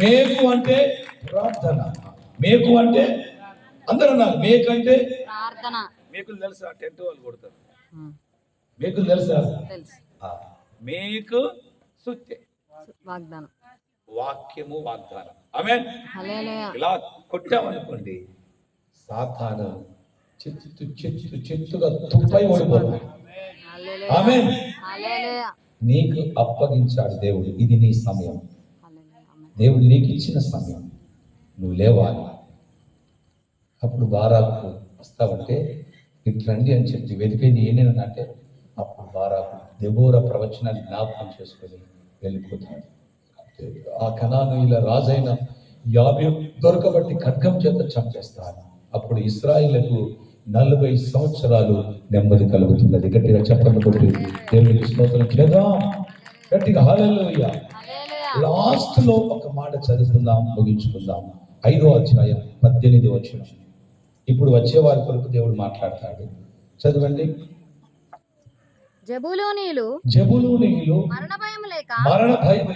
మేకు అంటే ప్రార్థన. మేకు అంటే అందరూ అన్నారు. మేకు అంటే ప్రార్థన. మేకులు తెలుసా? టెంట్ వాళ్ళు కొడతారు. మేకులు తెలుసా? తెలుసు. మేకు సుత్తే, వాగ్దానం, వాక్యము, వాగ్దానం. ఆమేన్. హల్లెలూయా. ఇలా కొట్టామనుకోండి, సాతాను చిత్తుగా తుప్పై ఓడిపోతాడు. హల్లెలూయా. ఆమేన్. హల్లెలూయా. నీకు అప్పగించాడు దేవుడు. ఇది నీ సమయం. హల్లెలూయా. ఆమేన్. దేవుడు నీకు ఇచ్చిన సమయం. నువ్వు లేవాలి. అప్పుడు బారాకు వస్తావంటే ఇట్లండి అని చెప్పి వెతికేది ఏంటంటే అప్పుడు బారాకు దెబోరా ప్రవచనాన్ని జ్ఞాపకం చేసుకొని వెళ్ళిపోతాడు. ఆ కనానీయుల రాజైన యాబీను దొరకబట్టి ఖడ్గం చేత చంపేస్తాడు. అప్పుడు ఇశ్రాయేలుకు 40 సంవత్సరాలు నెమ్మది కలుగుతున్నది. గట్టిగా చెప్పండి కొట్టి దేవునికి స్తోత్రం చేద్దాం. గట్టిగా హల్లెలూయా. లాస్ట్ లో ఒక మాట చదువుకుందాం, ముగించుకుందాం. 5వ అధ్యాయం 18వ వచనం. ఇప్పుడు వచ్చే వారి కొరకు దేవుడు మాట్లాడతాడు. చదవండి. జెబూలూనీయులు మరణ భయం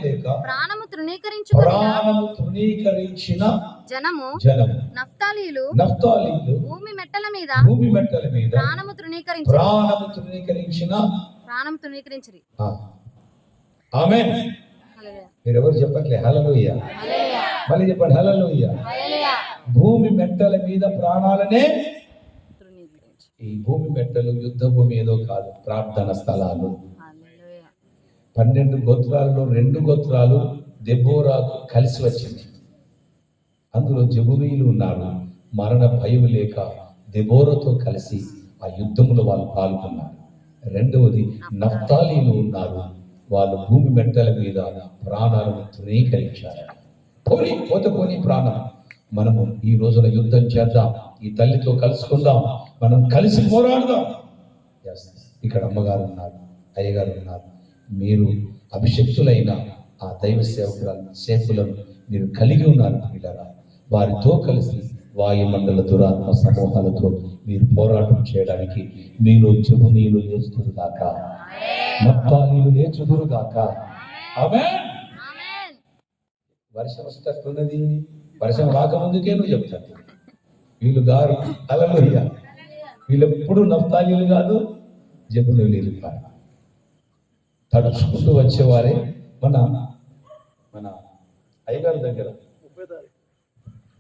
లేక ప్రాణము తృణీకరించిన జనము నఫ్తాలీలు భూమి మెట్టల మీద ప్రాణము తృణీకరించిరి. ఆమేన్. మీరెవరు చెప్పట్లే హల్లెలూయా. మళ్ళీ చెప్పండి హల్లెలూయా. భూమి మెట్టల మీద ప్రాణాలనే. ఈ భూమి మెట్టలు యుద్ధ భూమి ఏదో కాదు, ప్రార్థన స్థలాలు. 12 గోత్రాలలో 2 గోత్రాలు దెబోరాకు కలిసి వచ్చింది. అందులో జెబూలూనీయులు ఉన్నారు. మరణ భయం లేక దెబోరాతో కలిసి ఆ యుద్ధంలో వాళ్ళు పాల్గొన్నారు. రెండవది నఫ్తాలీలు ఉన్నారు. వాళ్ళు భూమి మెట్టల మీద ప్రాణాలను తృణీకరించారు. పోని ప్రాణం. మనము ఈ రోజున యుద్ధం చేద్దాం. ఈ తల్లితో కలుసుకుందాం. మనం కలిసి పోరాడదాం. ఇక్కడ అమ్మగారు ఉన్నారు, అయ్యగారు ఉన్నారు. మీరు అభిషక్తులైన ఆ దైవ సేవకులను మీరు కలిగి ఉన్నారు. పిల్లరా, వారితో కలిసి వాయుమండల దురాత్మ సమూహాలతో మీరు పోరాటం చేయడానికి మీలో జెబూలూనీయులు లేచుదురుగాక, నఫ్తాలీలు లేచుదురుగాక. ఆమేన్. వర్షం వస్తున్నది. వర్షం రాకముందుకే నువ్వు చెప్తాను వీళ్ళు గారు హల్లెలూయా. వీళ్ళు ఎప్పుడు నఫ్తాలీలు కాదు, జెబూలూనీయులు కాదు. తడుచుకుంటూ వచ్చేవారే. మన అయ్యగారి దగ్గర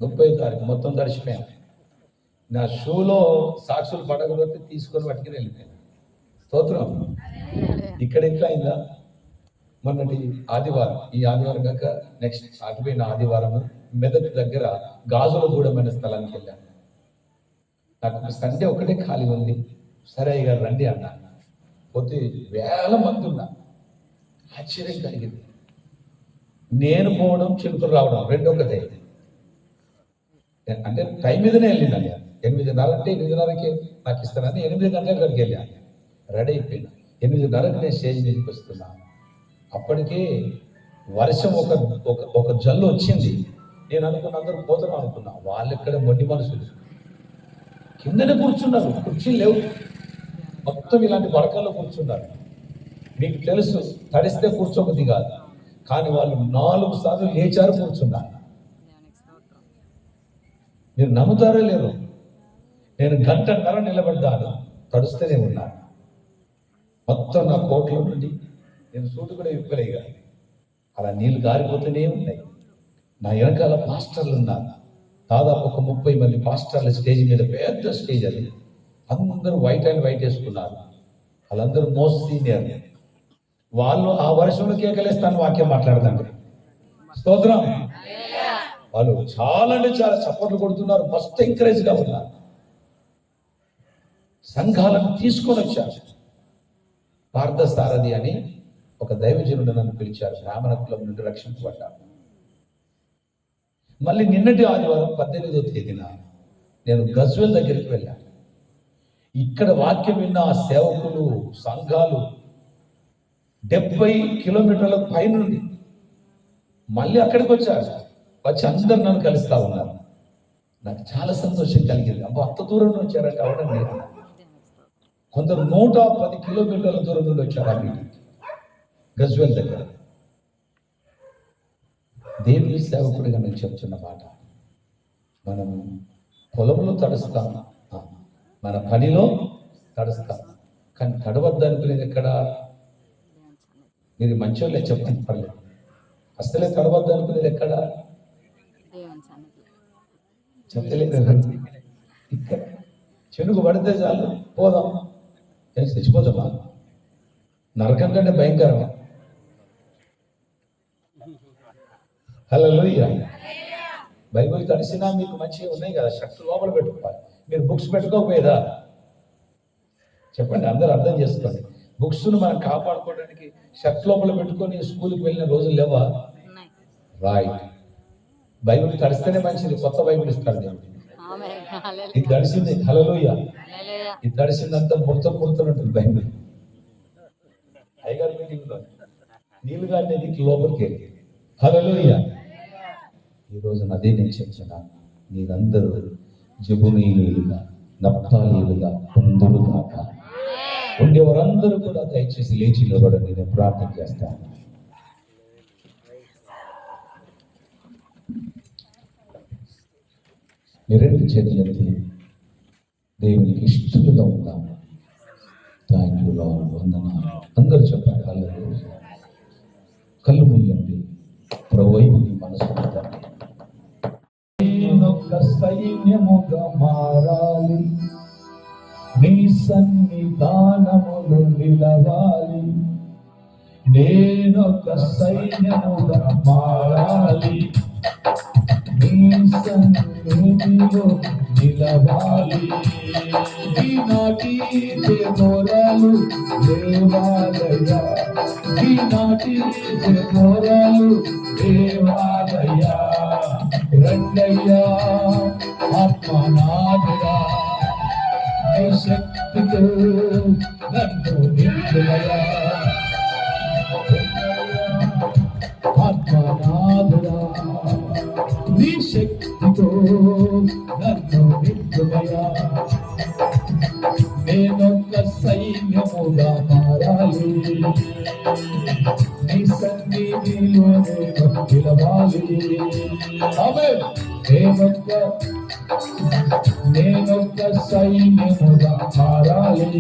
30వ తారీఖు మొత్తం తడిచిపోయాను. నా షూలో సాక్షులు పడకపోతే తీసుకొని పట్టుకుని వెళ్ళిపోయాను. స్తోత్రం. ఇక్కడ ఎట్లా అయిందా? మొన్నటి ఆదివారం, ఈ ఆదివారం కాక నెక్స్ట్ అటుపోయిన ఆదివారం మెదక్ దగ్గర గాజులగూడమైన స్థలానికి వెళ్ళాను. నాకు సండే ఒకటే ఖాళీ ఉంది. సరే అయ్యగారు రండి అన్నా. పోతే వేల మంది ఉన్నా. ఆశ్చర్యం కలిగింది. నేను పోవడం, చిలుకలు రావడం రెండు ఒకటే. అంటే టైం మీదనే వెళ్ళినాను. 8:30 అంటే 8:30కి నాకు ఇస్తానని 8 గంటల అక్కడికి వెళ్ళాను. రెడీ అయిపోయినా 8:30కి నేను స్టేజ్ మీదకి వస్తున్నా. అప్పటికే వర్షం ఒక జల్లు వచ్చింది. నేను అనుకున్న అందరూ పోతున్నాం అనుకున్నా. వాళ్ళు ఇక్కడ మొండి మనుషులు కిందనే కూర్చున్నారు. కుర్చీలు లేవు. మొత్తం ఇలాంటి పడకల్లో కూర్చున్నారు. మీకు తెలుసు, తడిస్తే కూర్చోబుద్ధి కాదు, కానీ వాళ్ళు 4 సార్లు లేచారు, కూర్చున్నారు. మీరు నమ్ముతారో లేరు, నేను గంటన్నర నిలబడ్డాను, తడుస్తూనే ఉన్నాను. మొత్తం నా కోట్లో నుండి నేను సూటు కూడా విప్పలేగా, అలా నీళ్లు గారిపోతూనే ఉన్నాయి. నా వెనకాల పాస్టర్లు ఉన్నారు, దాదాపు ఒక 30 మంది పాస్టర్ల స్టేజ్ మీద, పెద్ద స్టేజ్ అది. అందరూ వైట్ అండ్ వైట్ వేసుకున్నారు. వాళ్ళందరూ మోస్ట్ సీనియర్. వాళ్ళు ఆ వర్షంలో కేకలేస్తాను వాక్యం మాట్లాడదండి. స్తోత్రం. వాళ్ళు చాలా అంటే చాలా చప్పట్లు కొడుతున్నారు, మస్తు ఎంకరేజ్గా ఉన్నారు. సంఘాలను తీసుకొని వచ్చారు. పార్థసారథి అని ఒక దైవజనుడు నన్ను పిలిచారు. బ్రాహ్మణ కులం నుండి రక్షించబడ్డాను. మళ్ళీ నిన్నటి ఆదివారం 18వ తేదీన నేను గజ్వేల్ దగ్గరికి వెళ్ళాను. ఇక్కడ వాక్యం విన్న ఆ సేవకులు, సంఘాలు 70 కిలోమీటర్ల పైనుండి మళ్ళీ అక్కడికి వచ్చారు. వచ్చి అందరు నన్ను కలుస్తా ఉన్నారు. నాకు చాలా సంతోషం కలిగింది. అబ్బా, అంత దూరం నుండి వచ్చారంటే అవడండి. కొందరు 110 కిలోమీటర్ల దూరం నుండి వచ్చారు ఆ మీటింగ్ గజ్వేల్ దగ్గర. దేవుని సేవకుడిగా నేను చెప్తున్న మాట, మనం పొలంలో తడుస్తాం, మన పనిలో తడుస్తాం, కానీ తడవద్దు అనుకునేది ఎక్కడ? మీరు మంచోళ్ళే, చెప్పండి, పర్లేదు. అసలే తడవద్దు అనుకునేది ఎక్కడ? చెప్పలేదు. ఇక్కడ చెనుగు పడితే చాలు, పోదాం. ఏం చచ్చిపోతామా? నరకం కంటే భయంకరమా? హల్లెలూయా. బైబిల్ తడిసినా మీకు మంచిగా ఉన్నాయి కదా, షర్ట్ లోపల పెట్టుకోవాలి. మీరు బుక్స్ పెట్టుకోకపోయేదా? చెప్పండి, అందరూ అర్థం చేసుకోండి. బుక్స్ను మనం కాపాడుకోవడానికి షర్ట్ లోపల పెట్టుకొని స్కూల్కి వెళ్ళిన రోజులు లేవా? రైట్. బైబిల్ తడిస్తేనే మంచిది, కొత్త బైబిల్ ఇస్తాడు దేవుడు. ఇది తడిసింది, హల్లెలూయా. ఇది తడిసిందంతా ముడతలు ఉంటుంది బైబిల్. హైగారు మీటింగ్లో నీళ్ళు గారిని లోపలికి వెళ్ళి, హల్లెలూయా. ఈరోజు అదే నేను చెప్తున్నాను, మీరందరూ జెబూలీయులుగా, నఫ్తాలీయులుగా పొందురుగాక. ఉండేవారందరూ కూడా దయచేసి లేచి నిలబడండి, నేను ప్రార్థన చేస్తాను. మీరెండు చేతులెత్తి దేవునికి ఇష్టలుగా ఉందాం. థ్యాంక్ యూ లార్డ్, వందనాలు. అందరూ చెప్పండి, హల్లెలూయా. కళ్ళు మూయండి, ప్రభువైపు నీ మనసు పెట్టండి. నేనొక సైన్యముగా మారాలి, నీ సన్నిధానములో నిలవాలి. నేనొక సైన్యముగా మారాలి, నీ సన్నిధిలో నిలవాలి. ఈనాటి దేవరాలు దేవాలయ, ఈనాటి దేవరాలు దేవాలయ. రండయ్యా ఆత్మనాథుడా, నీ శక్తితో నన్ను నింపుమయ్యా. ఆత్మనాథుడా, నీ శక్తితో నన్ను నింపుమయ్యా. నేనొక సైన్యముగా మారాలి, నీ సన్నిధిలో నేను నిలవాలి. ఆమేన్. నేనొక సైన్యముగా మారాలి,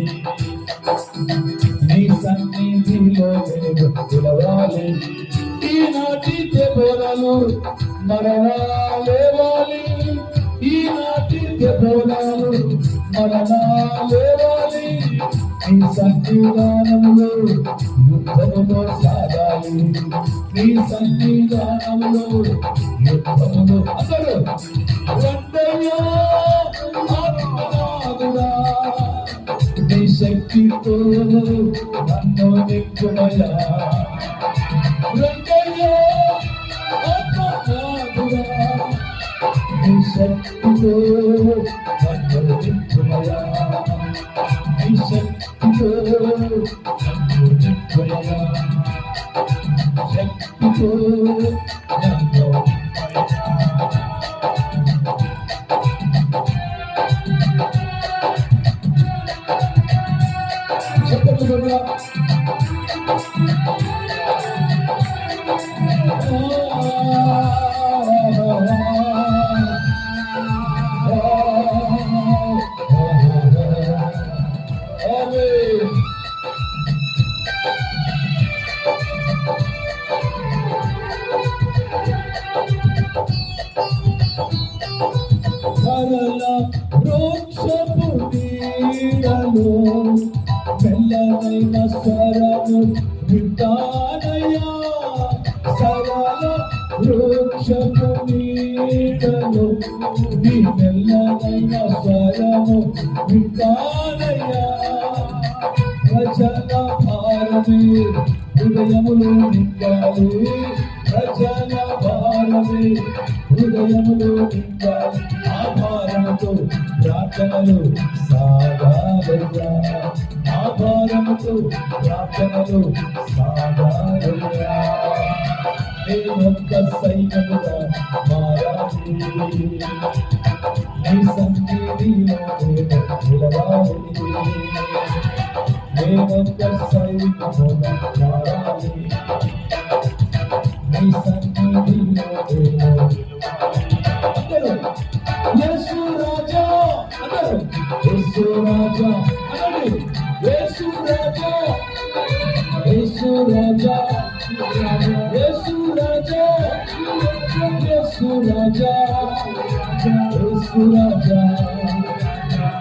నీ సన్నిధిలో నేను నిలవాలి. ఈనాటి దెబోరాలు మరణాలేవాలి, ఈనాటి దెబోరాలు మరణాలేవాలి. నీ సన్నిధానములో యుద్ధములో సాగాలి, నీ సన్నిధానములో యుద్ధములో. అందరూ రండయ్యా ఆత్మనాథుడా, నీ శక్తితో నన్ను నింపుమయ్యా. రండయ్యా ఆత్మనాథుడా, నీ శక్తితో నన్ను నింపుమయ్యా. నీ శక్తితో నన్ను నింపుమయ్యా. శక్తితో నన్ను చెప్పండి. వృక్షపు నీడలో మెల్లనైన స్వరము వింటానయ్యా. సరళ వృక్షపు నీడలో నీ మెల్లనైన స్వరము వింటానయ్యా. ప్రజల భారమే హృదయములో నిండాలి, ప్రజల భారమే హృదయములో నిండాలి. ఆ భారముతో ప్రార్థనలు సాగాలయ్యా, ఆ భారముతో ప్రార్థనలు సాగాలయ్యా. నేనొక్క సైన్యముగా మారాలి, నీ సన్నిధిలో నేను నిలవాలి. నేనొక్క సైన్యముగా మారాలి, నీ సన్నిధిలో నేను. అందరూ యేసు రాజా, అందరూ యేసు రాజా అనండి. యేసు రాజా, యేసు రాజా, యేసు రాజా, యేసు రాజా, యేసు రాజా,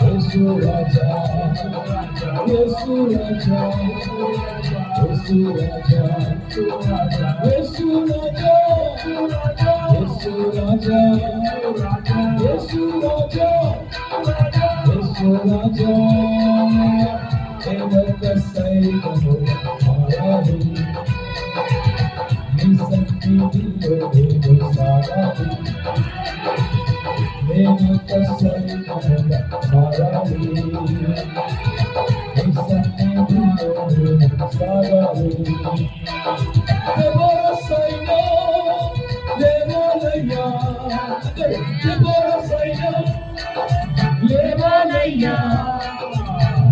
యేసు రాజా, యేసు రాజా, యేసు రాజా, యేసు రాజా, యేసు రాజా, యేసు రాజా, యేసు రాజా. నేనొక్క సైన్యము మారాలి, నీ సన్నిధిలో నేను సాగాలి. నేనొక్క సైన్యముగా మారాలి, నీ సన్నిధిలో నేను సాగాలి. దెబోరా సైన్యం లేవాలయ్యా, దెబోరా సైన్యం లేవాలయ్యా.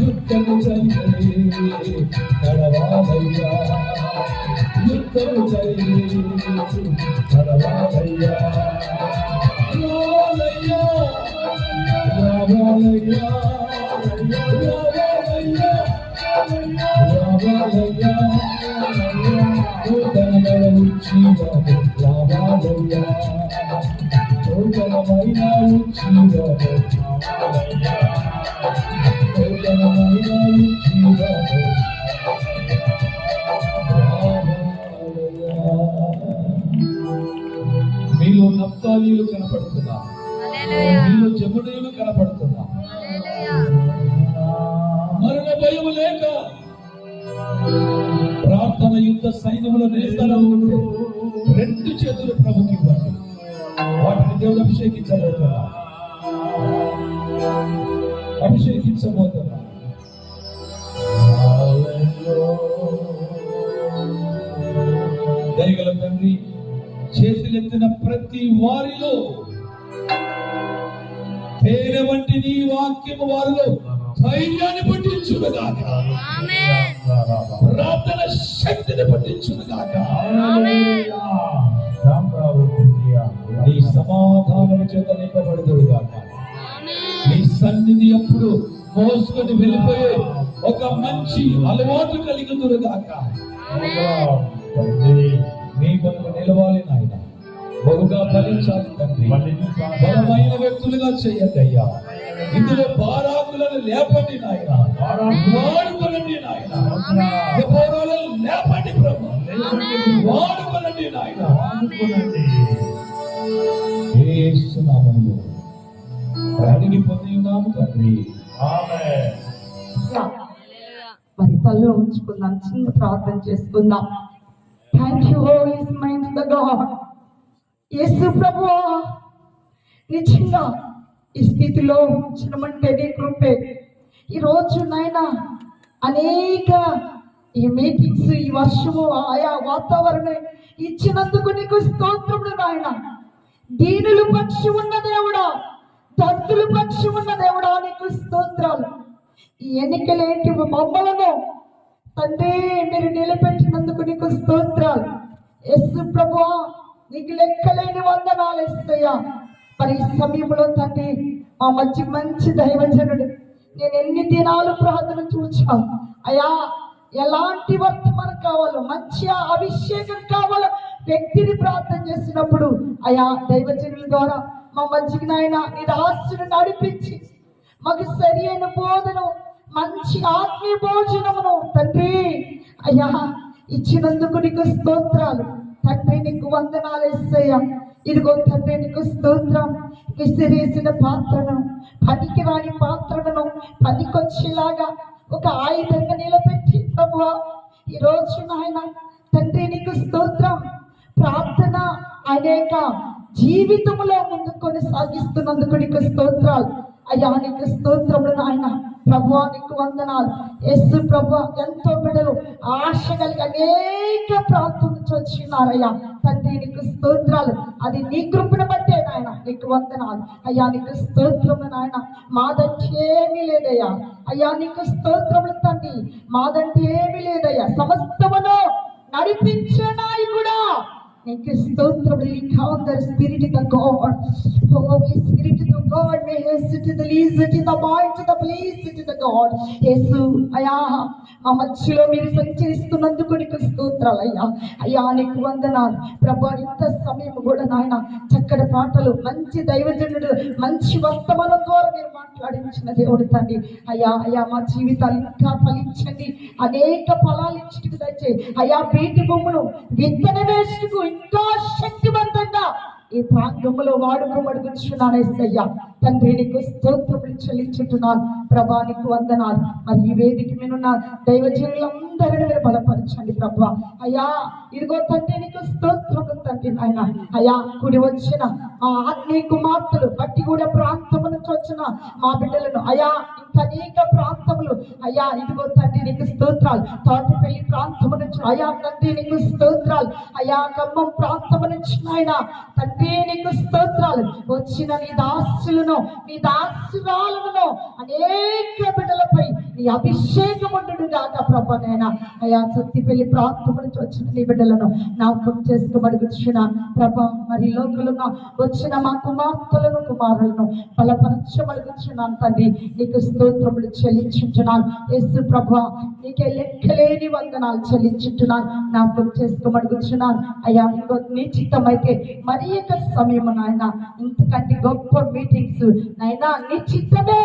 యుద్ధము జరిగే నడవాలయ్యా, యుద్ధము జరిగే నడవాలయ్యా. రావాలయ్యా, రావాలయ్యా, రావాలయ్యా, రావాలయ్యా. నూతనమైన ఉజ్జీవము రావాలయ్యా, నూతనమైన ఉజ్జీవము రావాలయ్యా, నూతనమైన ఉజ్జీవము రావాలయ్యా. మీలో నప్తాలీలు కనపడుతున్నా, మీలో జమునీయులు కనపడుతున్నా. మరణ భయం లేక ప్రార్థన యుద్ధ సైన్యములో నిలుస్తారనుకుంటే రెండు చేతులు ప్రభుకి ఇవ్వండి. వాటిని దేవుడు అభిషేకించబోతున్నా, అభిషేకించబోతున్నా. దయగల తండ్రి, చేతులెత్తిన ప్రతి వారిలో తేనె వంటి నీ వాక్యము వారిలో ధైర్యాన్ని పట్టించుగాక, ప్రార్థన శక్తిని పట్టించుగాక. నీ సమాధానము చేత నింపబడుదురుగాక. నీ సన్నిధి అప్పుడు మోసుకొని వెళ్ళిపోయే ఒక మంచి అలవాటు కలిగిదురుగాక. నీ కొరకు నిలవాలి నాయన, బహుగా ఫలించాలి తండ్రి. బలమైన వ్యక్తులుగా చెయ్యండి అయ్యా. ఇందులో బారాకులను లేపండి నాయన, వాడుకోనండి నాయన. దెబోరాలను లేపండి ప్రభు, వాడుకోనండి నాయన. యేసు నామములో అడిగి పొంది ఉన్నాము తండ్రి, ఆమేన్. మరి తలలో ఉంచుకుందాం, చిన్న ప్రార్థన చేసుకుందాం. Thank you holy mind the god. యేసు ప్రభువా, నిజంగా ఈ స్థితిలో ఉంచడమంటే నీ కృపే. ఈరోజు నాయనా అనేక ఈ మీటింగ్స్, ఈ వర్షము, ఆయా వాతావరణం ఇచ్చినందుకు నీకు స్తోత్రములు నాయన. దీనులు పక్షి ఉన్న దేవుడా, దత్తులు పక్షి ఉన్న దేవుడా, నీకు స్తోత్రాలు. ఈ ఎన్నికలేంటి మమ్మలను తండ్రి మీరు నిలబెట్టినందుకు నీకు స్తోత్రాలు. యేసు ప్రభువా, నీకు లెక్కలేని వందనాలు ఇస్తాయా. మరి ఈ సమయంలో తండ్రి మా మధ్య మంచి దైవజనుడు, నేను ఎన్ని దినాలు ప్రార్థన చూచాను అయ్యా. ఎలాంటి వర్తమానం కావాలో, మంచి అభిషేకం కావాలో వ్యక్తిని ప్రార్థన చేసినప్పుడు అయా దైవజనుల ద్వారా మా మధ్యకి నాయన నీ రహస్యాన్ని నడిపించి మాకు సరి అయిన బోధను, మంచి ఆత్మీయ భోజనమును తండ్రి అయ్యా ఇచ్చినందుకు నీకు స్తోత్రాలు తండ్రి. నీకు వందనాలు యేసయ్యా. ఇదిగో తండ్రి నీకు స్తోత్రం. విసిరేసిన పాత్రను, పనికిరాని పాత్రలను పనికొచ్చేలాగా ఒక ఆయుధంగా నిలబెట్టి ప్రభువా ఈరోజు నాయన తండ్రి నీకు స్తోత్రం. ప్రార్థన అనేక జీవితంలో ముందు కొనసాగిస్తున్నందుకు నీకు స్తోత్రాలు అయ్యా. నీకు స్తోత్రములు నాయన. ప్రభువా నీకు వందనాలు. యేసు ప్రభువా ఎంతో బిడ్డలు ఆశ కలిగి అనేక ప్రాంతం నుంచి వచ్చినారయ్యా తండ్రి నీకు స్తోత్రాలు. అది నీ కృపను బట్టే నాయన. నీకు వందనాలు అయ్యా. నీకు స్తోత్రములు నాయన. మాదంటే ఏమీ లేదయ్యా అయ్యా. నీకు స్తోత్రములు తండ్రి. మాదంటే ఏమీ లేదయ్యా. సమస్తమును నడిపించే నాయకుడా నీకు స్తోత్రములు. Encounter Spirit of God, Holy Spirit of God, may haste to the least, to the mind, to the place, to the God. యేసు అయ్యా ఆ మధ్యలో మీరు సంచరిస్తున్నందుకు నీకు స్తోత్రాలు అయ్యా. అయ్యా నీకు వందనాలు ప్రభు. ఇంత సమయం కూడా నాయన చక్కటి పాటలు, మంచి దైవజనుడు, మంచి వర్తమానం ద్వారా మీరు మాట్లాడించిన దేవుడు తండ్రి అయ్యా. అయ్యా మా జీవితాలు ఇంకా ఫలించండి, అనేక ఫలాలు ఇచ్చుటకు దయచేయి అయ్యా. బీటి భూములు విత్తన వేసుకు ఇంకా శక్తివంతంగా ఈ ప్రాంతంలో వాడుకోమడుగుచున్నాను యేసయ్యా తండ్రి. నీకు స్తోత్రములు చెల్లించుతున్నాను ప్రభా. నీకు వందనాలు. మరి ఈ వేదిక మీనున్న దైవజనులందరినీ మీరు బలపరచండి ప్రభా. అయ్యా ఇదిగో తండ్రి నీకు స్తోత్రములు తండ్రి నాయన. అయ్యా కూడి వచ్చిన మా ఆత్మీయ కుమార్తెలు, బట్టిగూడ ప్రాంతము నుంచి వచ్చిన మా బిడ్డలను అయ్యా, ఇంకా అనేక ప్రాంతములు అయ్యా ఇదిగో తండ్రి నీకు స్తోత్రాలు. తోటపల్లి ప్రాంతము నుంచి అయ్యా తండ్రి నీకు స్తోత్రాలు. అయ్యా ఖమ్మం ప్రాంతము నుంచి నాయన తండ్రి నీకు స్తోత్రాలు. వచ్చిన నీ దాసులను, నీ దాసురాలను అనేక బిడ్డలపై నీ అభిషేకం ఉండును గాక ప్రభా. నైనా అయ్యా సత్తిపల్లి ప్రాంతం నుంచి వచ్చిన నీ బిడ్డలను జ్ఞాపకం చేసుకోమడుగుచున్నాను ప్రభా. మరి లోకలను వచ్చిన మా కుమార్తెలను, కుమారులను బలపరచమడుగుచున్నాను తండ్రి. నీకు స్తోత్రములు చెల్లించుంటున్నాను యేసు ప్రభా. నీకే లెక్కలేని వందనాలు చెల్లించుంటున్నాను. జ్ఞాపకం చేసుకోమడుగుచున్నాను అయ్యా. ఇంకో నీ చిత్తమైతే మరి యొక్క సమయం నాయన ఇంతకంటే గొప్ప మీటింగ్స్ నైనా నీ చిత్తమే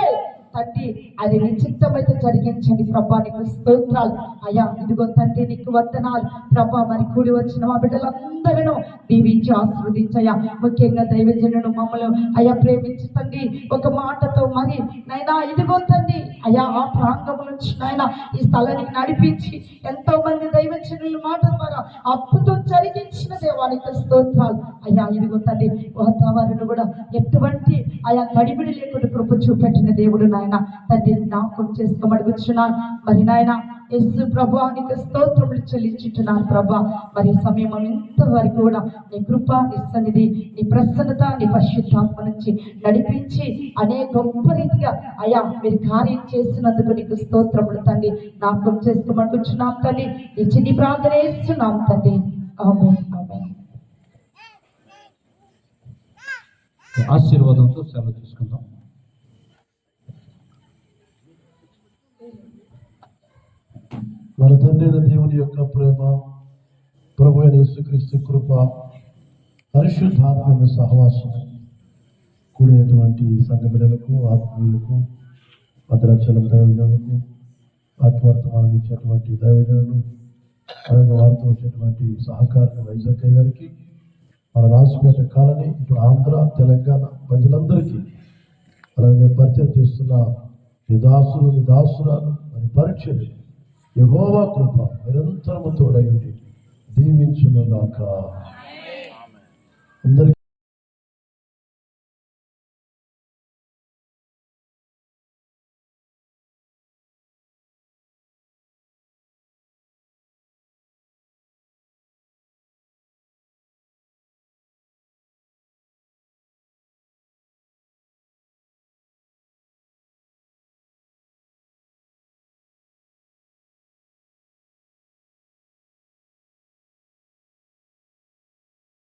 తండ్రి. అది నీ చిత్తమైతే జరిగించండి ప్రభా. నీకు స్తోత్రాలు అయ్యా. ఇదిగో తండ్రి నీకు వందనాలు ప్రభా. మరి కూడి వచ్చిన మా బిడ్డలందరూ దీవించి ఆశీర్వదించయ్యా. ముఖ్యంగా దైవజనుడు మమ్మల్ని అయ్యా ప్రేమించి తండ్రి ఒక మాటతో మరి నైనా ఇదిగో తండ్రి అయ్యా ఆ ప్రాంగం నుంచి నాయన ఈ స్థలానికి నడిపించి ఎంతో మంది దైవజనుల మాట ద్వారా అద్భుతం జరిగించిన దేవానికి స్తోత్రాలు అయ్యా. ఇదిగో తండ్రి వాతావరణం కూడా ఎటువంటి అయా గడిబిడి లేకుండా కృప చూపెట్టిన దేవుడు నాయన తండ్రి. జ్ఞాపకం చేసుకోమడుగుచున్నాను మరి నాయన యేసు ప్రభా. నీకు స్తోత్రములు చెల్లించుంటున్నాను ప్రభా. మరి సమయం ఇంతవరకు కూడా నీ కృప, నీ సన్నిధి, నీ ప్రసన్నత, నీ పరిశుద్ధాత్మ నుంచి నడిపించి అనేక గొప్ప రీతిగా అయ్యా మీరు కార్యం చేసినందుకు నీకు స్తోత్రములు తండ్రి. జ్ఞాపకం చేసుకోమడుగుచున్నాం తండ్రి. ఈ చిన్ని ప్రార్థన చేస్తున్నాం తండ్రి. ఆమేన్, ఆమేన్. ఆశీర్వాదంతో సెలవు తీసుకుందాం. మన తండ్రి దేవుని యొక్క ప్రేమ, ప్రభు అయిన యేసుక్రీస్తు కృప, పరిశుద్ధాత్మ సహవాసం కూడినటువంటి సంఘ బిడ్డలకు, ఆత్మీయులకు, భద్రాచలం దైవజనులకు, ఆత్మవర్తమానం ఇచ్చేటువంటి దైవజనులు, అలాగే వారితో వచ్చేటువంటి సహకారులు వైజాగ్ గారికి, మన రాజపేట కాలనీ, ఇటు ఆంధ్ర, తెలంగాణ ప్రజలందరికీ, అలాగే పరిచయం చేస్తున్న ఈ దాసులు, దాసురాలు, మరి పరిచయం యెహోవా కృప నిరంతరము తోడై ఉండి దీవించును గాక. అందరికీ